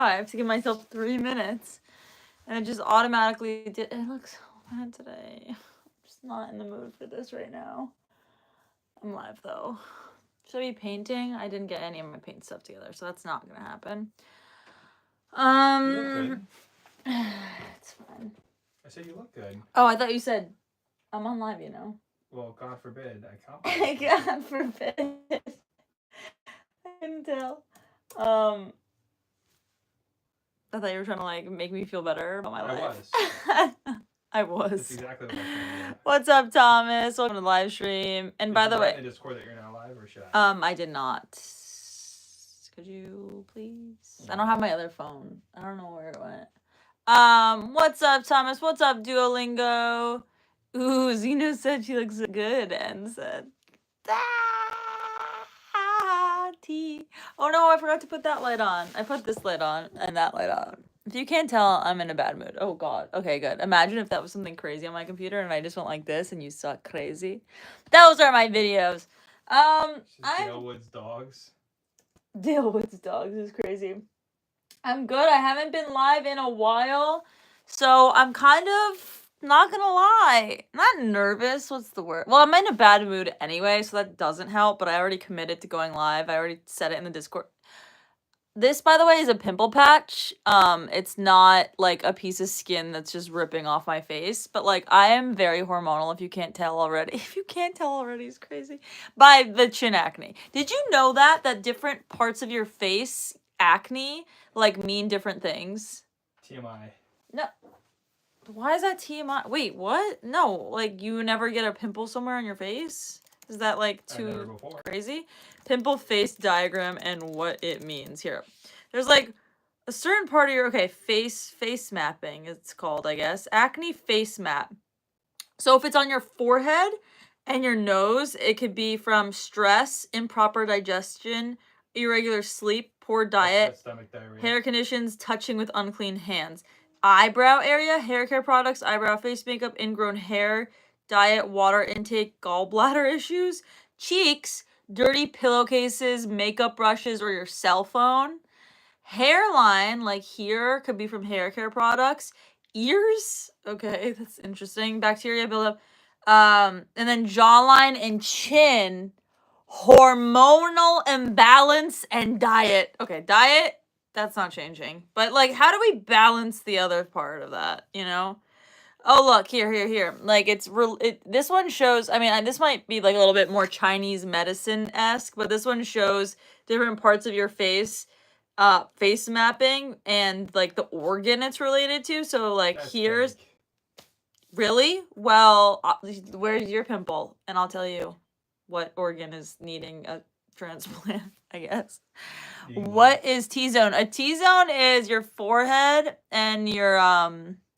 I have to give myself 3 minutes. And it just automatically did. It looks so bad today. I'm just not in the mood for this right now. I'm live though. Should I be painting? I didn't get any of my paint stuff together, so that's not gonna happen. You look good. It's fine. I said you look good. Oh, I thought you said I'm on live, you know. Well, God forbid. I can't. God forbid. I couldn't tell. I thought you were trying to like make me feel better about my life. I was. That's exactly what I was trying to do. What's up, Thomas? Welcome to the live stream. And by the way, in the Discord that you're not live, or should I? I did not. Could you please? I don't have my other phone. I don't know where it went. What's up, Thomas? What's up, Duolingo? Ooh, Zeno said she looks good, and said, tea. Oh no, I forgot to put that light on. I put this light on and that light on. If you can't tell, I'm in a bad mood. Oh god. Okay, good. Imagine if that was something crazy on my computer and I just went like this and you suck crazy. Those are my videos. Dale Wood's dogs. Dale Wood's dogs is crazy. I'm good. I haven't been live in a while, so I'm kind of not gonna lie, not nervous. What's the word? Well, I'm in a bad mood anyway, so that doesn't help. But I already committed to going live. I already said it in the Discord. This, by the way, is a pimple patch. It's not like a piece of skin that's just ripping off my face. But like, I am very hormonal. If you can't tell already, it's crazy. By the chin acne. Did you know that different parts of your face acne like mean different things? TMI. No. Why is that TMI? Wait, what? No, like you never get a pimple somewhere on your face? Is that like too crazy? Pimple face diagram and what it means. Here. There's like a certain part of your face mapping it's called, I guess. Acne face map. So if it's on your forehead and your nose, it could be from stress, improper digestion, irregular sleep, poor diet, stomach diarrhea, hair conditions, touching with unclean hands. Eyebrow area, hair care products, eyebrow face makeup, ingrown hair, diet, water intake, gallbladder issues. Cheeks, dirty pillowcases, makeup brushes, or your cell phone. Hairline, like here, could be from hair care products. Ears, okay, that's interesting. Bacteria buildup. And then jawline and chin, hormonal imbalance, and diet. Okay, diet, that's not changing. But like, how do we balance the other part of that, you know? Oh, look, here. Like, this one shows, I mean, this might be like a little bit more Chinese medicine-esque, but this one shows different parts of your face, face mapping, and like the organ it's related to. So like, that's here's... fake. Really? Well, where's your pimple? And I'll tell you what organ is needing a transplant, I guess. What is T-zone? A T-zone is your forehead and your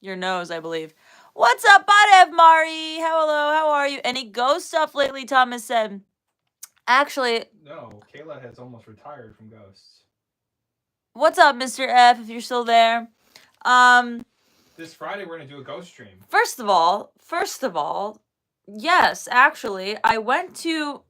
nose, I believe. What's up, Badev Mari? Hello, how are you? Any ghost stuff lately, Thomas said. Actually... No, Kayla has almost retired from ghosts. What's up, Mr. F, if you're still there? This Friday, we're going to do a ghost stream. First of all, yes, actually, I took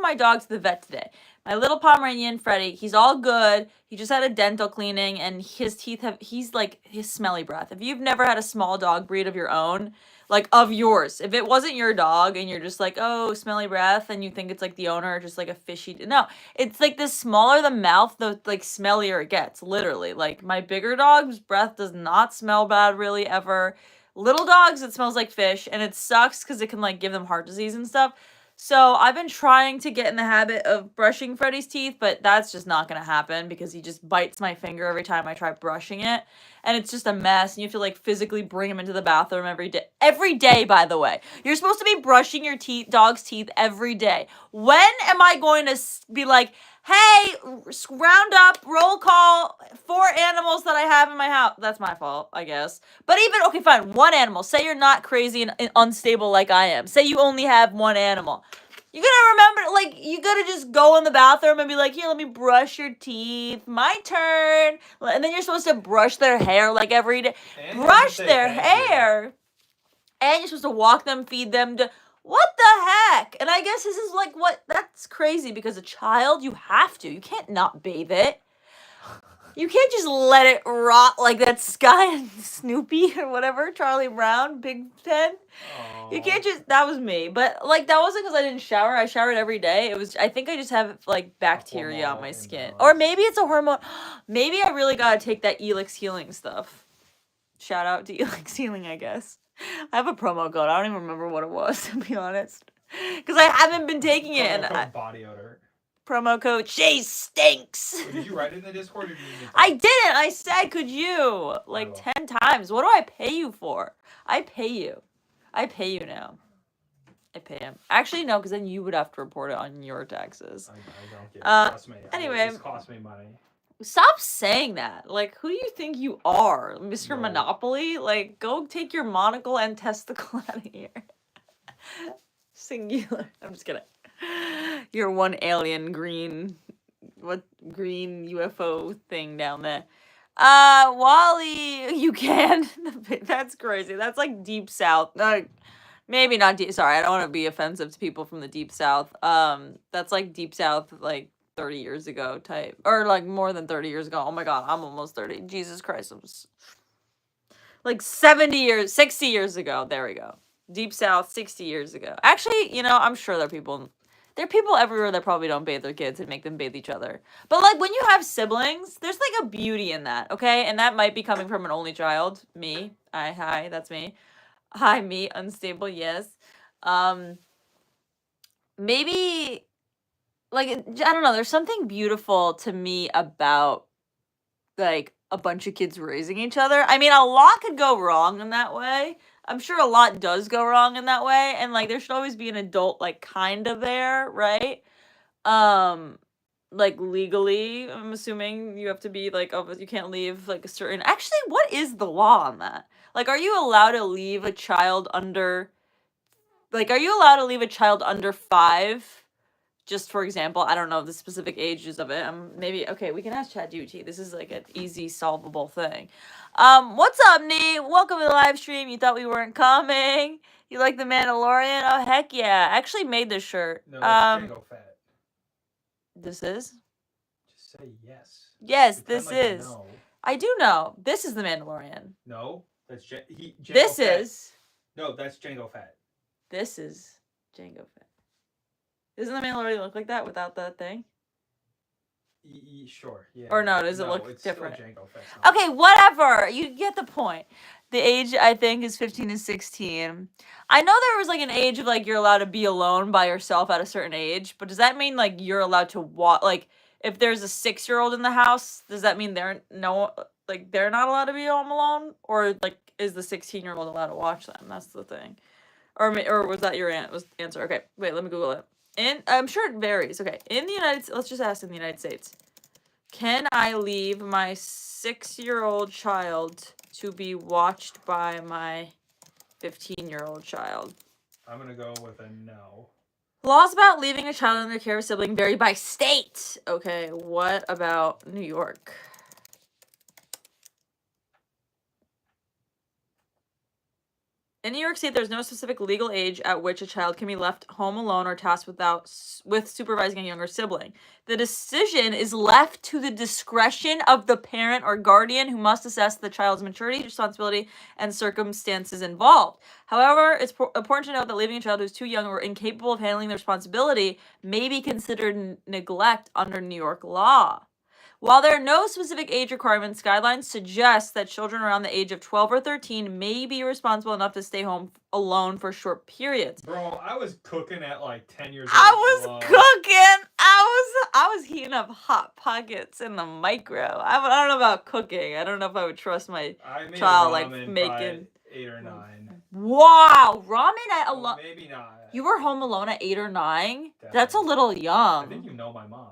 my dog to the vet today. My little Pomeranian, Freddy, he's all good. He just had a dental cleaning, and his teeth he's like, his smelly breath. If you've never had a small dog breed of your own, like of yours, if it wasn't your dog and you're just like, oh, smelly breath, and you think it's like the owner, just like a fishy, no, it's like the smaller the mouth, the like smellier it gets, literally. Like my bigger dog's breath does not smell bad really ever. Little dogs, it smells like fish, and it sucks because it can like give them heart disease and stuff. So I've been trying to get in the habit of brushing Freddy's teeth, but that's just not going to happen because he just bites my finger every time I try brushing it. And it's just a mess. And you have to like physically bring him into the bathroom every day. Every day, by the way. You're supposed to be brushing your dog's teeth every day. When am I going to be like, hey, round up, roll call, 4 animals that I have in my house. That's my fault, I guess. But even, okay, fine, 1 animal. Say you're not crazy and unstable like I am. Say you only have 1 animal. You gotta remember, like, you gotta just go in the bathroom and be like, here, let me brush your teeth. My turn. And then you're supposed to brush their hair, like, every day. Brush their hair. And you're supposed to walk them, feed them. What the heck? And I guess this is like that's crazy because a child, you have to. You can't not bathe it. You can't just let it rot like that Sky and Snoopy or whatever, Charlie Brown, Big Ten. You can't just, that was me. But like that wasn't because I didn't shower. I showered every day. It was, I think I just have like bacteria on my skin. Or maybe it's a hormone. Maybe I really gotta take that Elix Healing stuff. Shout out to Elix Healing, I guess. I have a promo code. I don't even remember what it was, to be honest. Because I haven't been taking it. And body odor. Promo code Shay Stinks. Wait, did you write it in the Discord or did you I didn't. I said, could you? Like 10 times. What do I pay you for? I pay you. I pay you now. I pay him. Actually, no, because then you would have to report it on your taxes. I don't get it. Trust me. Anyway. It costs me money. Stop saying that. Like, who do you think you are? Mr. Monopoly? Like, go take your monocle and testicle out of here. Singular. I'm just kidding. You're one alien green UFO thing down there. Wally, you can. That's crazy. That's like deep south. Maybe not deep. Sorry, I don't want to be offensive to people from the deep south. That's like deep south, like 30 years ago type, or like more than 30 years ago. Oh my God, I'm almost 30. Jesus Christ, I'm like 60 years ago. There we go. Deep South, 60 years ago. Actually, you know, I'm sure there are people everywhere that probably don't bathe their kids and make them bathe each other. But like when you have siblings, there's like a beauty in that, okay? And that might be coming from an only child. Me. Hi, that's me. Hi, me, unstable, yes. Maybe, like, I don't know, there's something beautiful to me about, like, a bunch of kids raising each other. I mean, a lot could go wrong in that way. I'm sure a lot does go wrong in that way, and, like, there should always be an adult, like, kind of there, right? Like, legally, I'm assuming you have to be, like, you can't leave, like, a certain... Actually, what is the law on that? Like, are you allowed to leave a child under... Like, are you allowed to leave a child under 5? Just for example, I don't know the specific ages of it. Maybe, okay, we can ask ChatGPT. This is like an easy solvable thing. What's up, Nee? Welcome to the live stream. You thought we weren't coming? You like the Mandalorian? Oh, heck yeah. I actually made this shirt. No, it's Jango Fett. This is? Just say yes. Yes, Pretend this like you is. know. I do know. This is the Mandalorian. No, that's Jango This Fett. is. No, that's Jango Fett. This is Jango Fett. Doesn't the Mandalorian look like that without that thing? Sure, yeah. Or no, does it look it's different? Still Jango Fett. Okay, whatever. You get the point. The age, I think, is 15 to 16. I know there was, like, an age of, like, you're allowed to be alone by yourself at a certain age, but does that mean, like, you're allowed to watch, like, if there's a 6-year-old in the house, does that mean they're not allowed to be home alone? Or, like, is the 16-year-old allowed to watch them? That's the thing. Or was that your answer? Okay, wait, let me Google it. I'm sure it varies. Okay, in the United States, let's just ask in the United States. Can I leave my 6-year-old child to be watched by my 15-year-old child? I'm going to go with a no. Laws about leaving a child under the care of a sibling vary by state. Okay, what about New York? In New York State, there's no specific legal age at which a child can be left home alone or tasked with supervising a younger sibling. The decision is left to the discretion of the parent or guardian, who must assess the child's maturity, responsibility, and circumstances involved. However, it's important to note that leaving a child who is too young or incapable of handling the responsibility may be considered neglect under New York law. While there are no specific age requirements, guidelines suggest that children around the age of 12 or 13 may be responsible enough to stay home alone for short periods. Bro, I was cooking at like 10 years old. I was cooking. I was heating up Hot Pockets in the micro. I don't know about cooking. I don't know if I would trust my child like making 8 or 9. Wow, ramen at well, maybe not. You were home alone at 8 or 9? Definitely. That's a little young. I think you know my mom.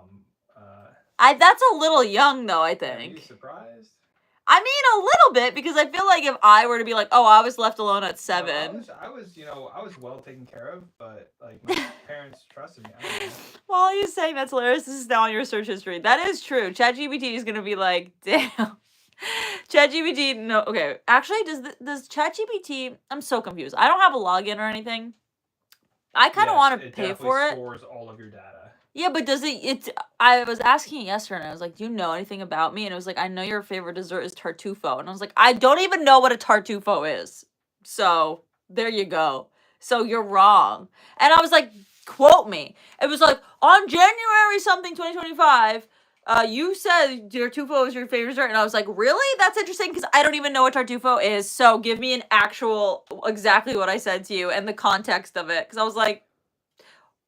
That's a little young, though, I think. Are you surprised? I mean, a little bit, because I feel like if I were to be like, oh, I was left alone at 7. I was well taken care of, but, like, my parents trusted me. I don't know. While you're saying that's hilarious, this is now on your search history. That is true. ChatGPT is going to be like, damn. ChatGPT, no, okay. Actually, does ChatGPT, I'm so confused. I don't have a login or anything. I kind of want to pay for it. It stores all of your data. Yeah, but does it, I was asking yesterday, and I was like, do you know anything about me? And it was like, I know your favorite dessert is tartufo. And I was like, I don't even know what a tartufo is. So, there you go. So, you're wrong. And I was like, quote me. It was like, on January something 2025, you said tartufo is your favorite dessert. And I was like, really? That's interesting because I don't even know what tartufo is. So, give me an actual, exactly what I said to you and the context of it. Because I was like,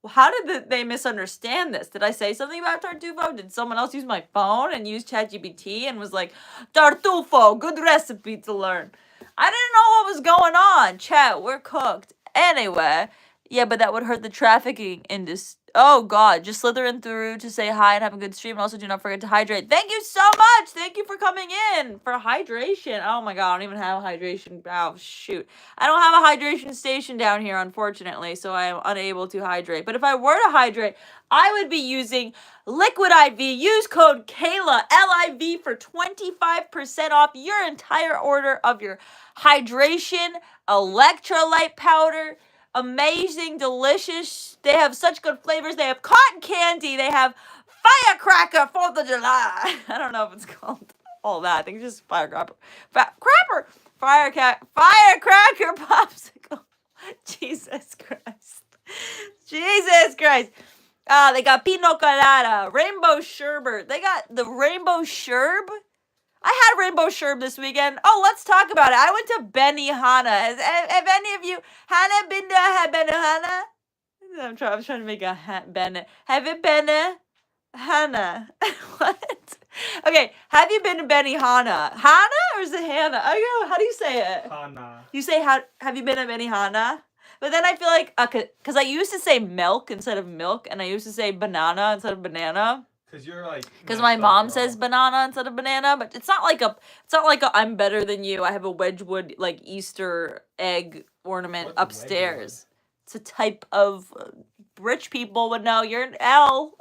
how did they misunderstand this? Did I say something about Tartufo? Did someone else use my phone and use ChatGPT and was like, Tartufo, good recipe to learn? I didn't know what was going on. Chat, we're cooked. Anyway, yeah, but that would hurt the trafficking industry. Oh, God. Just slithering through to say hi and have a good stream. And also, do not forget to hydrate. Thank you so much. Thank you for coming in for hydration. Oh, my God. I don't even have hydration. Oh, shoot. I don't have a hydration station down here, unfortunately, so I am unable to hydrate. But if I were to hydrate, I would be using Liquid IV. Use code Kayla, L-I-V, for 25% off your entire order of your hydration electrolyte powder. Amazing, delicious. They have such good flavors. They have cotton candy. They have firecracker 4th of July. I don't know if it's called all that. I think it's just firecracker. Firecracker popsicle. Jesus Christ. Jesus Christ. They got pina colada, rainbow sherbet. They got the rainbow sherb. I had rainbow sherb this weekend. Oh, let's talk about it. I went to Benihana. Have any of you Hannah been to Benihana? I'm trying to make a Ben. Have it been Hannah? What? Okay, have you been to Benihana? Hannah or is it Hannah? Oh, yeah, how do you say it? Hana. You say have you been to Benihana? But then I feel like, because I used to say milk instead of milk, and I used to say banana instead of banana. Because you're like. Because my mom says banana instead of banana, but it's not like a I'm better than you. I have a Wedgwood like Easter egg ornament upstairs. It's a type of rich people would know. You're an L,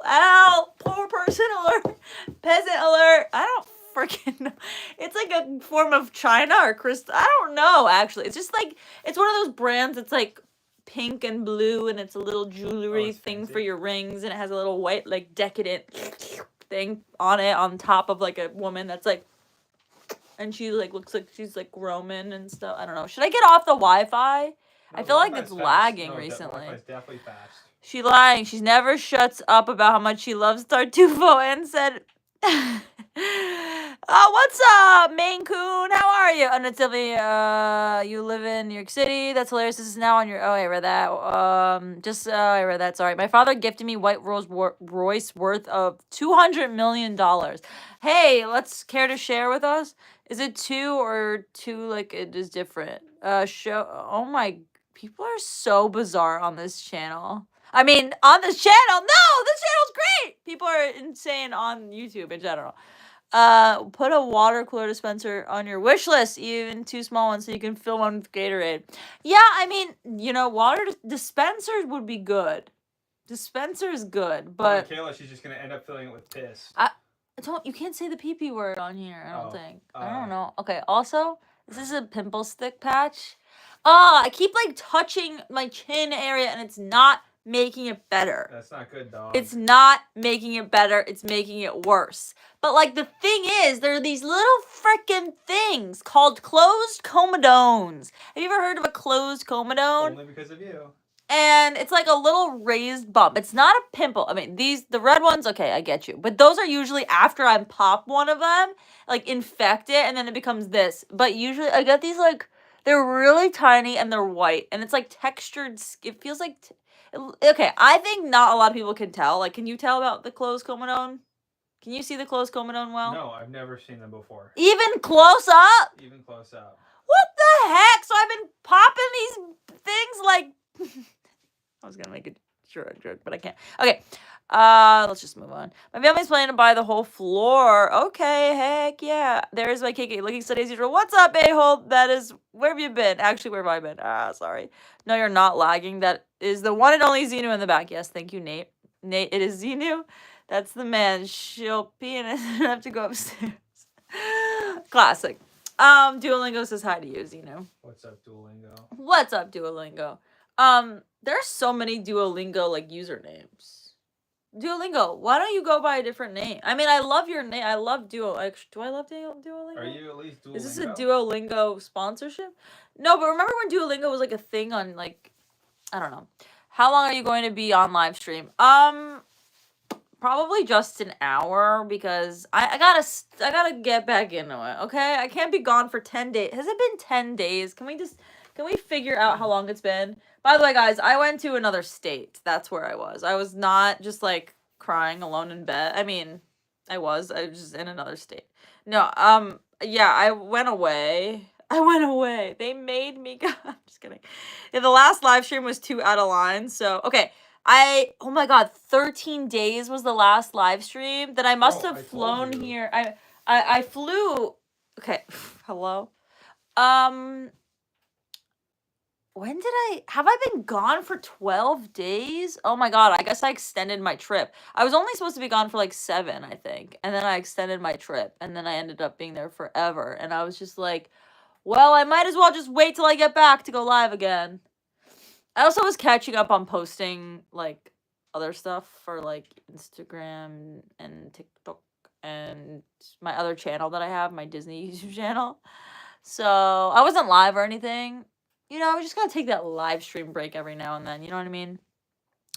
poor person alert, peasant alert. I don't freaking know. It's like a form of China or crystal. I don't know actually. It's just like it's one of those brands. It's like pink and blue, and it's a little jewelry thing for your rings, and it has a little white like decadent thing on it on top of like a woman that's like, and she like looks like she's like Roman and stuff. I don't know. Should I get off the Wi-Fi? No, I feel like it's lagging recently. The Wi-Fi's definitely fast. She's lying. She never shuts up about how much she loves Tartufo and said, what's up, Maine Coon? How are you? Natively, you live in New York City. That's hilarious. This is now on your... Oh, I read that. I read that. Sorry. My father gifted me White Rolls-Royce worth of $200 million. Hey, care to share with us? Is it two or two, like, it is different? Oh my... People are so bizarre on this channel. I mean, on this channel. No, this channel's great. People are insane on YouTube in general. Put a water cooler dispenser on your wish list, even 2 small ones, so you can fill one with Gatorade. Yeah, I mean, water dispensers would be good. Dispenser is good, but Kayla, she's just gonna end up filling it with piss. You can't say the pee word on here. I don't think. I don't know. Okay. Also, this is a pimple stick patch. I keep like touching my chin area, and it's not making it better. That's not good, dog. It's not making it better. It's making it worse. But like the thing is, there are these little freaking things called closed comedones. Have you ever heard of a closed comedone? Only because of you. And it's like a little raised bump. It's not a pimple. I mean, the red ones, okay, I get you. But those are usually after I pop one of them, like infect it, and then it becomes this. But usually I get these like, they're really tiny and they're white. And it's like textured. It feels like, okay, I think not a lot of people can tell. Like, can you tell about the closed comedone? Can you see the closed comedone well? No, I've never seen them before. Even close up? Even close up. What the heck? So I've been popping these things like... I was gonna make a joke, but I can't. Okay, let's just move on. My family's planning to buy the whole floor. Okay, heck yeah. There's my KK looking steady as usual. What's up, a-hole? Where have you been? Actually, where have I been? Sorry. No, you're not lagging. That is the one and only Xenu in the back. Yes, thank you, Nate. Nate, it is Xenu. That's the man. She'll pee and I have to go upstairs. Classic. Duolingo says hi to you, Xenu. What's up, Duolingo? What's up, Duolingo? There's so many Duolingo like usernames. Duolingo. Why don't you go by a different name? I mean, I love your name. I love Do I love Duolingo? Are you at least Duolingo? Is this a Duolingo sponsorship? No, but remember when Duolingo was like a thing on like, I don't know. How long are you going to be on live stream? Probably just an hour because I gotta get back into it. Okay, I can't be gone for 10 days. Has it been 10 days? Can we figure out how long it's been? By the way, guys, I went to another state. That's where I was. I was not just like crying alone in bed. I mean, I was just in another state. No, yeah, I went away. They made me go. I'm just kidding. Yeah, the last live stream was 2 out of line. So, okay. Oh my god, 13 days was the last live stream that I must have flown here. I flew. Okay, hello. When have I been gone for 12 days? Oh my god, I guess I extended my trip. I was only supposed to be gone for like 7, I think. And then I extended my trip. And then I ended up being there forever. And I was just like, well, I might as well just wait till I get back to go live again. I also was catching up on posting, like, other stuff for, like, Instagram and TikTok and my other channel that I have, my Disney YouTube channel. So, I wasn't live or anything. You know, we just gotta take that live stream break every now and then, you know what I mean?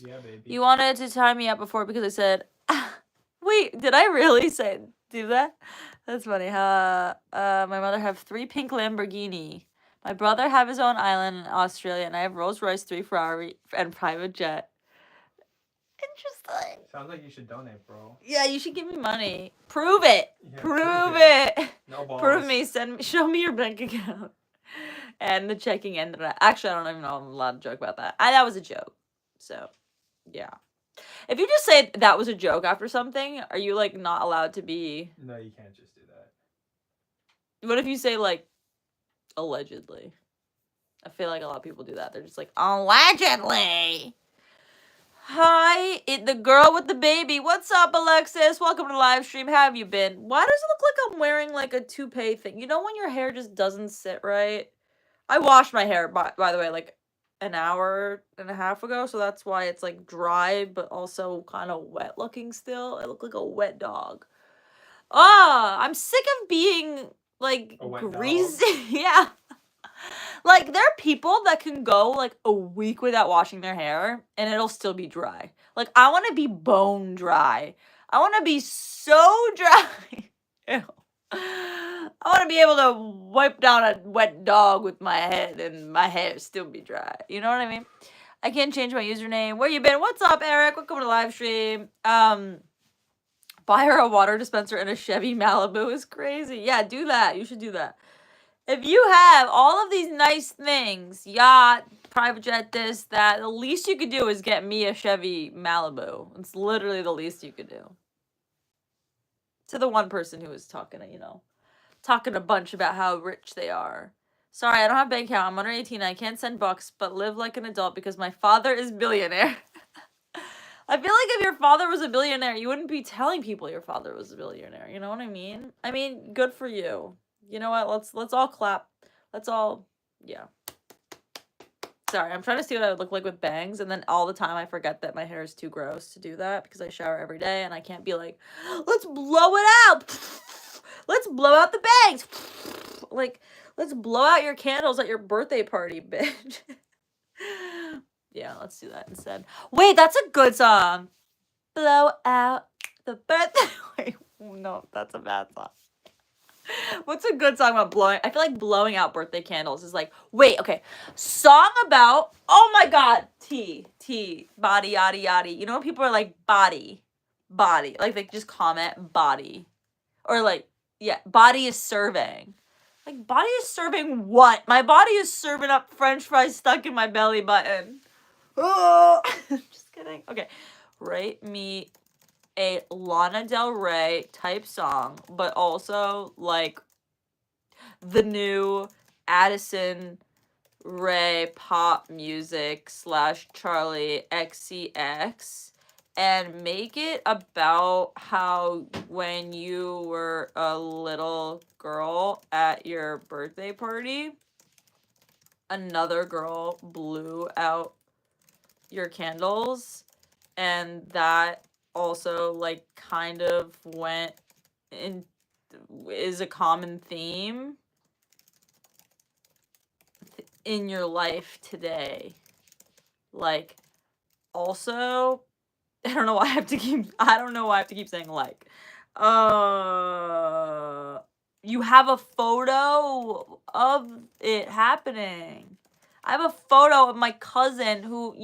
Yeah, baby. You wanted to tie me up before because I said, wait, did I really do that? That's funny. My mother have 3 pink Lamborghini. My brother have his own island in Australia, and I have Rolls Royce, 3 Ferrari, and private jet. Interesting. Sounds like you should donate, bro. Yeah, you should give me money. Prove it. Yeah, prove it. No balls. Prove me. Show me your bank account. And the checking ended. Actually, I don't even know if I'm allowed to joke about that. That was a joke. So, yeah. If you just say that was a joke after something, are you, like, not allowed to be... No, you can't just do that. What if you say, like, allegedly? I feel like a lot of people do that. They're just like, allegedly! Hi, the girl with the baby. What's up, Alexis? Welcome to the live stream. How have you been? Why does it look like I'm wearing, like, a toupee thing? You know when your hair just doesn't sit right? I washed my hair, by the way, like, an hour and a half ago, so that's why it's, like, dry, but also kind of wet looking still. I look like a wet dog. I'm sick of being, like, greasy. Yeah. Like, there are people that can go, like, a week without washing their hair, and it'll still be dry. Like, I want to be bone dry. I want to be so dry. Ew. I want to be able to wipe down a wet dog with my head, and my hair still be dry. You know what I mean? I can't change my username. Where you been? What's up, Eric? Welcome to the live stream. Buy her a water dispenser and a Chevy Malibu is crazy. Yeah, do that. You should do that. If you have all of these nice things, yacht, private jet, this, that, the least you could do is get me a Chevy Malibu. It's literally the least you could do. To the one person who was talking a bunch about how rich they are. Sorry, I don't have bank account. I'm under 18. I can't send bucks, but live like an adult because my father is billionaire. I feel like if your father was a billionaire, you wouldn't be telling people your father was a billionaire. You know what I mean? I mean, good for you. You know what? Let's all clap. Let's all, yeah. Sorry, I'm trying to see what I would look like with bangs, and then all the time I forget that my hair is too gross to do that because I shower every day, and I can't be like, let's blow it out. Let's blow out the bangs. Like, let's blow out your candles at your birthday party, bitch. Yeah, let's do that instead. Wait, that's a good song. Blow out the birthday. Wait, no, that's a bad song. What's a good song about blowing? I feel like blowing out birthday candles is like, wait, okay. Song about, oh my god, body, yaddy, yaddy. You know when people are like, body. Like, they just comment, body. Or like, yeah, body is serving. Like, body is serving what? My body is serving up french fries stuck in my belly button. Oh, just kidding. Okay, write me a Lana Del Rey type song, but also like the new Addison Rae pop music / Charlie XCX, and make it about how when you were a little girl at your birthday party, another girl blew out your candles, and that also like kind of went in is a common theme in your life today. Like, also, I don't know why I have to keep saying like. You have a photo of it happening. I have a photo of my cousin who,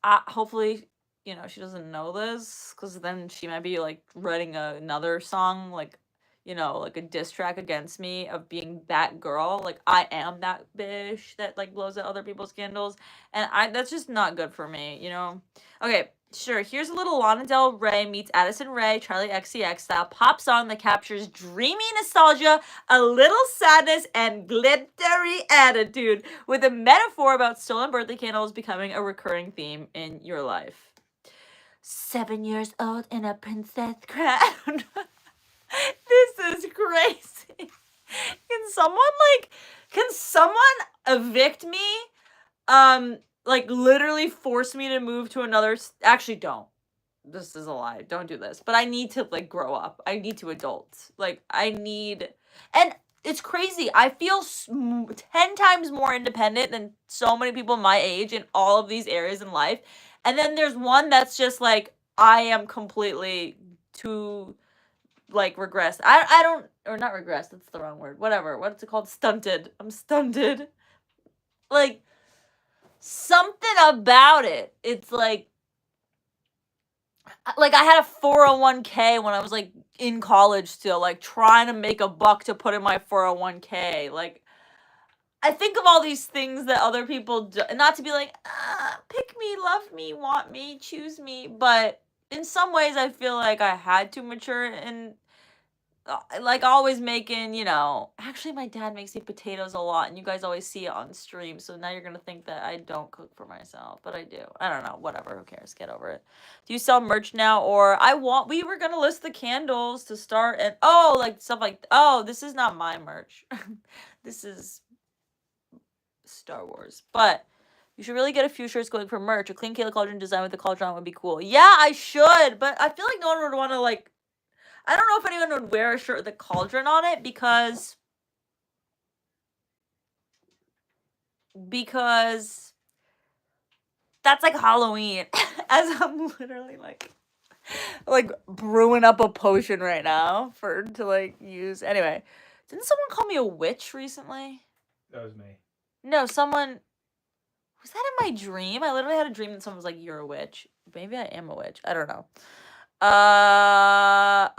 hopefully, she doesn't know this, because then she might be like writing another song, like, like a diss track against me of being that girl. Like, I am that bitch that like blows out other people's candles, and that's just not good for me. Okay, sure. Here's a little Lana Del Rey meets Addison Rae, Charlie XCX style pop song that captures dreamy nostalgia, a little sadness, and glittery attitude, with a metaphor about stolen birthday candles becoming a recurring theme in your life. 7 years old in a princess crown. This is crazy. Can someone evict me? Like literally force me to move to another actually don't. This is a lie. Don't do this. But I need to like grow up. I need to adult. Like and it's crazy. I feel 10 times more independent than so many people my age in all of these areas in life. And then there's one that's just like, I am completely too like regressed. I don't, or not regressed, that's the wrong word. Whatever. What's it called? Stunted. I'm stunted. Like, something about it. It's like I had a 401k when I was like in college still, like trying to make a buck to put in my 401k. Like, I think of all these things that other people do, and not to be like, pick me, love me, want me, choose me, but in some ways I feel like I had to mature and like always making, actually my dad makes me potatoes a lot and you guys always see it on stream, so now you're gonna think that I don't cook for myself, but I do. I don't know, whatever, who cares, get over it. Do you sell merch now? Or we were gonna list the candles to start, and like stuff like, this is not my merch. This is Star Wars, but you should really get a few shirts going for merch. A clean Kayla Cauldron design with the cauldron would be cool. Yeah, I should, but I feel like no one would want to like, I don't know if anyone would wear a shirt with a cauldron on it because that's like Halloween. As I'm literally like brewing up a potion right now to like use. Anyway, didn't someone call me a witch recently? That was me. No, someone, was that in my dream? I literally had a dream that someone was like, you're a witch. Maybe I am a witch. I don't know.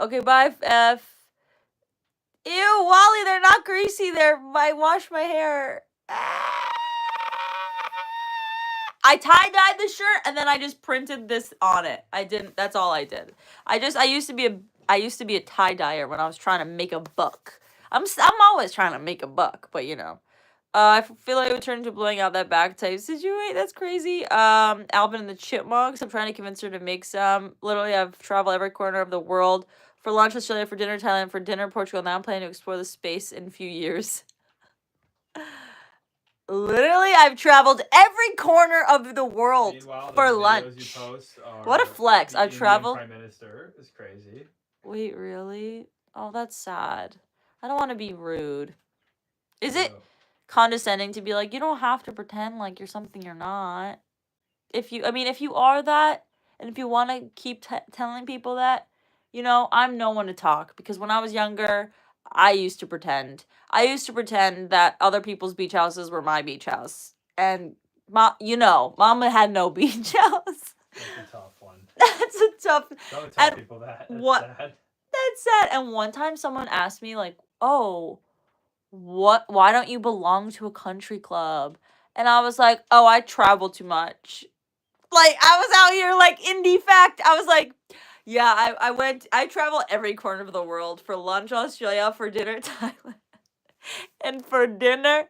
Okay, bye, F. Ew, Wally, they're not greasy. I washed my hair. I tie-dyed the shirt and then I just printed this on it. That's all I did. I used to be a tie-dyer when I was trying to make a buck. I'm always trying to make a buck, but I feel like it would turn into blowing out that bag type situation. That's crazy. Alvin and the Chipmunks. I'm trying to convince her to make some. Literally, I've traveled every corner of the world. For lunch, Australia. For dinner, Thailand. For dinner, Portugal. Now I'm planning to explore the space in a few years. Literally, I've traveled every corner of the world. Meanwhile, for the lunch. You post are what a flex! I've traveled. Prime Minister is crazy. Wait, really? Oh, that's sad. I don't want to be rude. Is it condescending to be like, you don't have to pretend like you're something you're not? If you are that, and if you want to keep telling people that, I'm no one to talk, because when I was younger, I used to pretend. I used to pretend that other people's beach houses were my beach house, and Mama had no beach house. That's a tough one. That's a tough. Don't tell people that. That's sad. That's sad. And one time, someone asked me like, "Oh, why don't you belong to a country club?" And I was like, "Oh, I travel too much." Like, I was out here like indie fact. I was like, yeah, I travel every corner of the world. For lunch, Australia. For dinner, Thailand. And for dinner,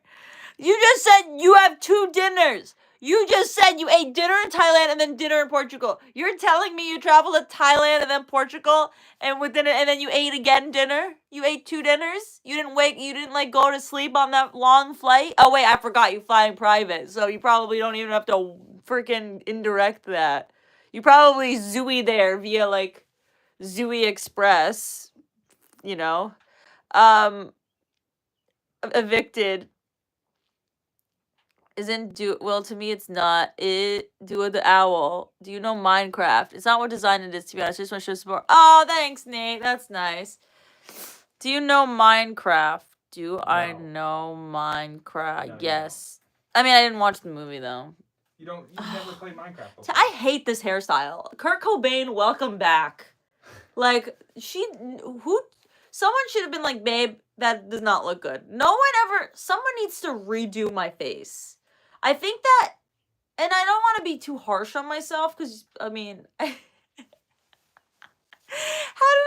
you just said you have 2 dinners. You just said you ate dinner in Thailand and then dinner in Portugal. You're telling me you traveled to Thailand and then Portugal and then you ate again dinner? You ate 2 dinners? You didn't like go to sleep on that long flight? Oh wait, I forgot you flying private, so you probably don't even have to freaking indirect that. You probably Zooey there via like Zooey Express, you know. Evicted isn't well, to me it's not. Dua the Owl. Do you know Minecraft? It's not what design it is, to be honest. I just want to show support. Oh, thanks, Nate. That's nice. Do you know Minecraft? Do I know Minecraft? No, yes. I mean, I didn't watch the movie though. You've never played Minecraft before. I hate this hairstyle. Kurt Cobain, welcome back. Like, someone should have been like, babe, that does not look good. Someone needs to redo my face. I think that, and I don't want to be too harsh on myself, because, I mean, how did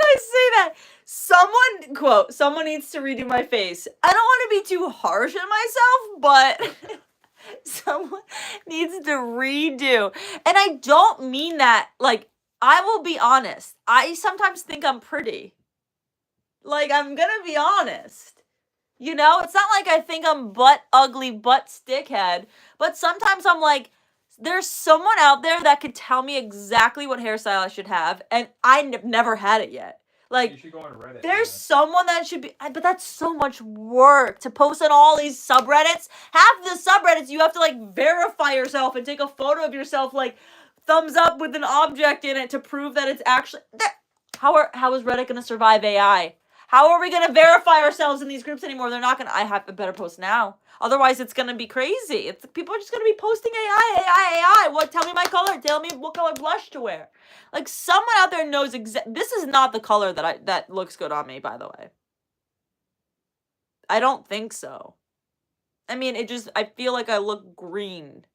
I say that? Someone needs to redo my face. I don't want to be too harsh on myself, but someone needs to redo. And I don't mean that, like, I will be honest. I sometimes think I'm pretty. Like, I'm gonna be honest. You know, it's not like I think I'm butt ugly, butt stickhead, but sometimes I'm like, there's someone out there that could tell me exactly what hairstyle I should have, and I've never had it yet. Like, you should go on Reddit. There's someone that should be, but that's so much work to post on all these subreddits. Half the subreddits, you have to, like, verify yourself and take a photo of yourself, like, thumbs up with an object in it to prove that it's actually... How is Reddit going to survive AI? How are we going to verify ourselves in these groups anymore? They're not going to... I have to better post now. Otherwise, it's going to be crazy. People are just going to be posting AI. What? Tell me my color. Tell me what color blush to wear. Like, someone out there knows this is not the color that looks good on me, by the way. I don't think so. I mean, I feel like I look green.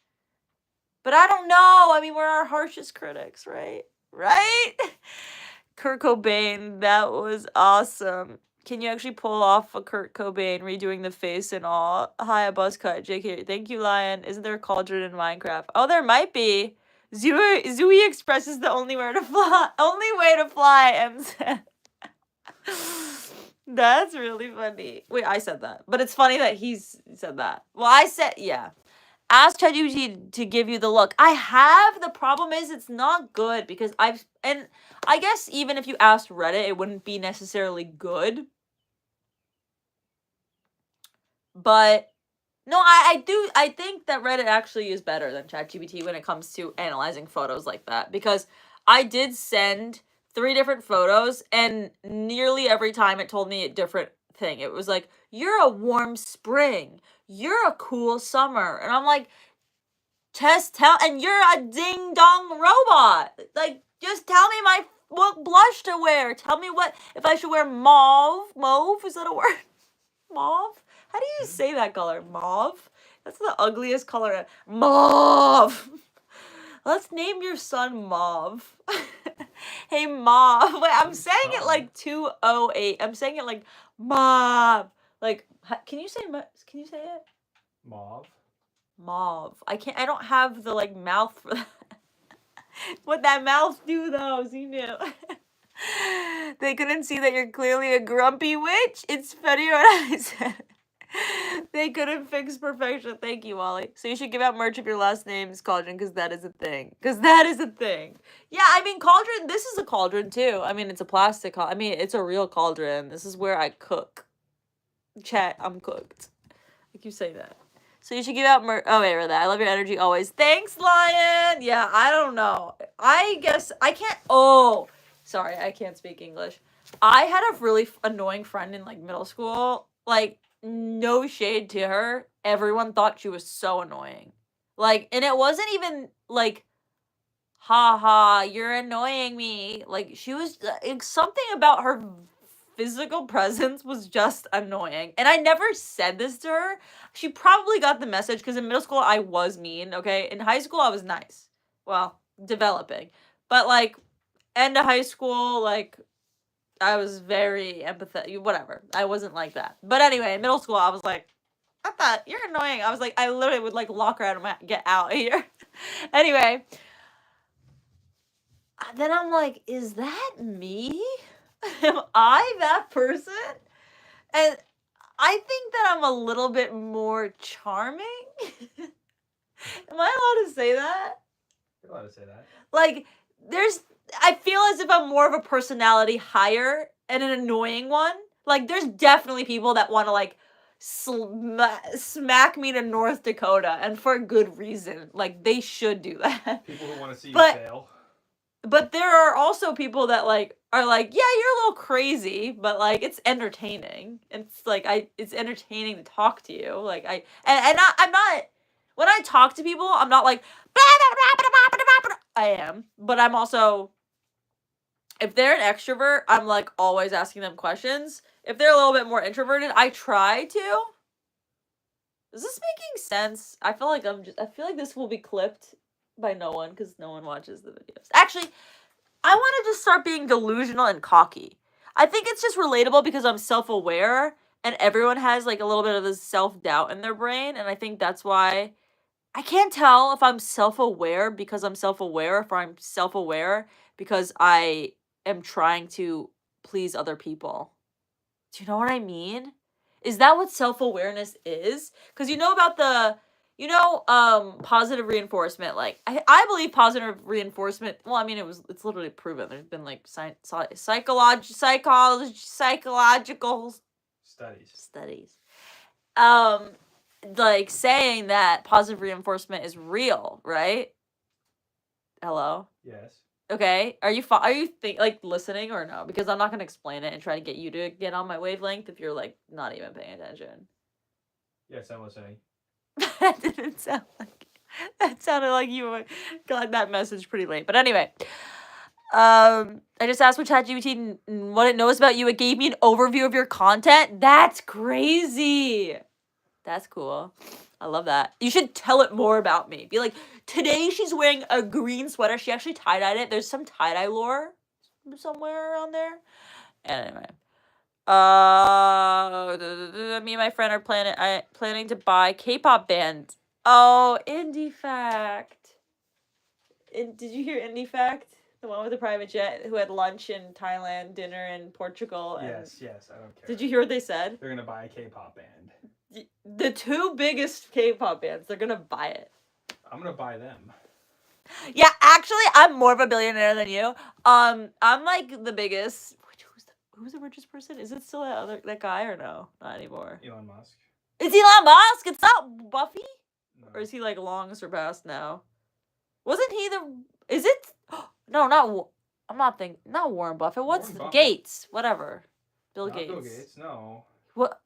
But I don't know. I mean, we're our harshest critics, right? Right? Kurt Cobain, that was awesome. Can you actually pull off a Kurt Cobain redoing the face and all? Hi, a buzz cut. JK, thank you, Lion. Isn't there a cauldron in Minecraft? Oh, there might be. Zooey Express is the only way to fly. M said. That's really funny. Wait, I said that. But it's funny that he's said that. Well, I said, yeah. Ask ChatGPT to give you the look. I have. The problem is it's not good because and I guess even if you asked Reddit, it wouldn't be necessarily good. But no, I think that Reddit actually is better than ChatGPT when it comes to analyzing photos like that, because I did send 3 different photos and nearly every time it told me a different thing. It was like, you're a warm spring. You're a cool summer. And I'm like, and you're a ding dong robot. Like, just tell me what blush to wear. Tell me if I should wear mauve. Mauve, is that a word? Mauve? How do you say that color? Mauve? That's the ugliest color. Mauve. Let's name your son Mauve. Hey, Mauve. Wait, I'm saying it like 208. I'm saying it like Mauve. Like, can you say it? Mauve. Mauve. I don't have the, like, mouth for that. What that mouth do, though, you knew. They couldn't see that you're clearly a grumpy witch. It's funny what I said. They couldn't fix perfection. Thank you, Wally. So you should give out merch if your last name is Cauldron, because that is a thing. Yeah, I mean, Cauldron, this is a cauldron, too. I mean, it's a plastic I mean, it's a real cauldron. This is where I cook. Chat, I'm cooked. Like you say that. So you should give out oh, wait, that. I love your energy always. Thanks, Lion. Yeah, I don't know. I guess I can't. Oh, sorry, I can't speak English. I had a really annoying friend in, like, middle school. Like, no shade to her. Everyone thought she was so annoying. Like, and it wasn't even like, ha, you're annoying me. Like, she was, something about her physical presence was just annoying. And I never said this to her. She probably got the message, because in middle school I was mean, okay? In high school I was nice. Well, developing. But, like, end of high school, like, I was very empathetic. Whatever. I wasn't like that. But anyway, in middle school I was like, I thought, you're annoying. I was like, I literally would, like, lock her out and get out of here. Anyway. Then I'm like, is that me? Am I that person? And I think that I'm a little bit more charming. Am I allowed to say that? You're allowed to say that. Like, I feel as if I'm more of a personality higher and an annoying one. Like, there's definitely people that want to, like, smack me to North Dakota, and for good reason. Like, they should do that. People who want to see you But- fail. But there are also people that, like, are like, yeah, you're a little crazy, but, like, it's entertaining. It's, like, it's entertaining to talk to you. Like, I'm not, when I talk to people, I'm not like, I am. But I'm also, if they're an extrovert, I'm, like, always asking them questions. If they're a little bit more introverted, I try to. Is this making sense? I feel like this will be clipped by no one, because no one watches the videos. Actually, I want to just start being delusional and cocky. I think it's just relatable because I'm self-aware, and everyone has, like, a little bit of this self-doubt in their brain, and I think that's why I can't tell if I'm self-aware because I'm self-aware, or if I'm self-aware because I am trying to please other people. Do you know what I mean? Is that what self-awareness is? Because you know about positive reinforcement. Like, I believe positive reinforcement, well, I mean, it's literally proven. There's been, like, psychological studies. Like, saying that positive reinforcement is real, right? Hello? Yes. Okay, are you listening or no? Because I'm not gonna explain it and try to get you to get on my wavelength if you're, like, not even paying attention. Yes, I'm listening. That didn't sound like. That sounded like you got that message pretty late. But anyway, I just asked what ChatGPT what it knows about you. It gave me an overview of your content. That's crazy. That's cool. I love that. You should tell it more about me. Be like, today she's wearing a green sweater. She actually tie-dyed it. There's some tie-dye lore somewhere around there. Anyway. Me and my friend are planning to buy K-pop band. Oh, Indie Fact. Did you hear Indie Fact? The one with the private jet who had lunch in Thailand, dinner in Portugal. And Yes, I don't care. Did you hear what they said? They're gonna buy a K-pop band. The two biggest K-pop bands, they're gonna buy it. I'm gonna buy them. Yeah, actually, I'm more of a billionaire than you. I'm like the biggest. Who's the richest person? Is it still that guy or no? Not anymore. Elon Musk. It's Elon Musk. It's not Buffy, No. or is he, like, long surpassed now? Wasn't he the? Is it? No, not. I'm not thinking. Not Warren Buffett. What's Warren Buffett. Gates? Whatever. Bill Not Gates. Bill Gates. No. What?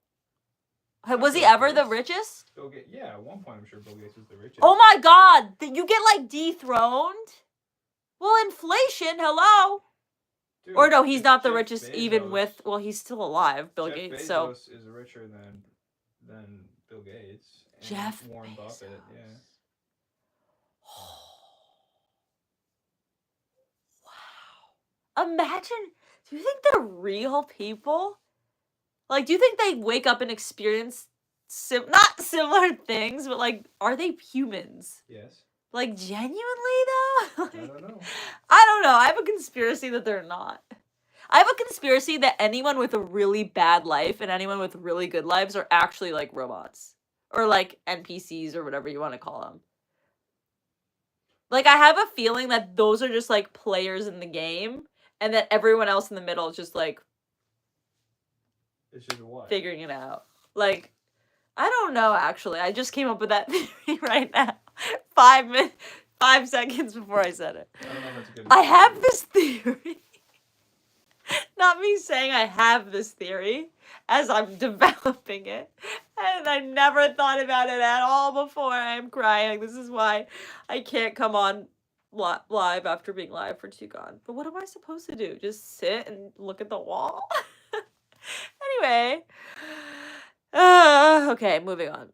Not Was he Bill ever the Gates. richest? Bill Gates. Yeah, at one point I'm sure Bill Gates was the richest. Oh my God! You get, like, dethroned. Well, inflation. Hello. Dude, Or no, he's not the Jeff richest. Bezos. Even with, well, he's still alive, Bill Jeff Gates. Bezos So is richer than Bill Gates. And Jeff Warren Bezos. Buffett. Yeah. Wow. Imagine. Do you think they're real people? Like, do you think they wake up and experience not similar things, but, like, are they humans? Yes. Like, genuinely though? Like, I don't know. I don't know. I have a conspiracy that they're not. I have a conspiracy that anyone with a really bad life and anyone with really good lives are actually, like, robots. Or, like, NPCs or whatever you want to call them. Like, I have a feeling that those are just, like, players in the game, and that everyone else in the middle is just, like, It's just what? figuring it out. Like, I don't know, actually. I just came up with that theory right now. 5 seconds before I said it. I don't know if that's a good I have this theory. Not me saying I have this theory as I'm developing it. And I never thought about it at all before. I am crying. This is why I can't come on live after being live for too gone. But what am I supposed to do? Just sit and look at the wall? Anyway. Okay, moving on.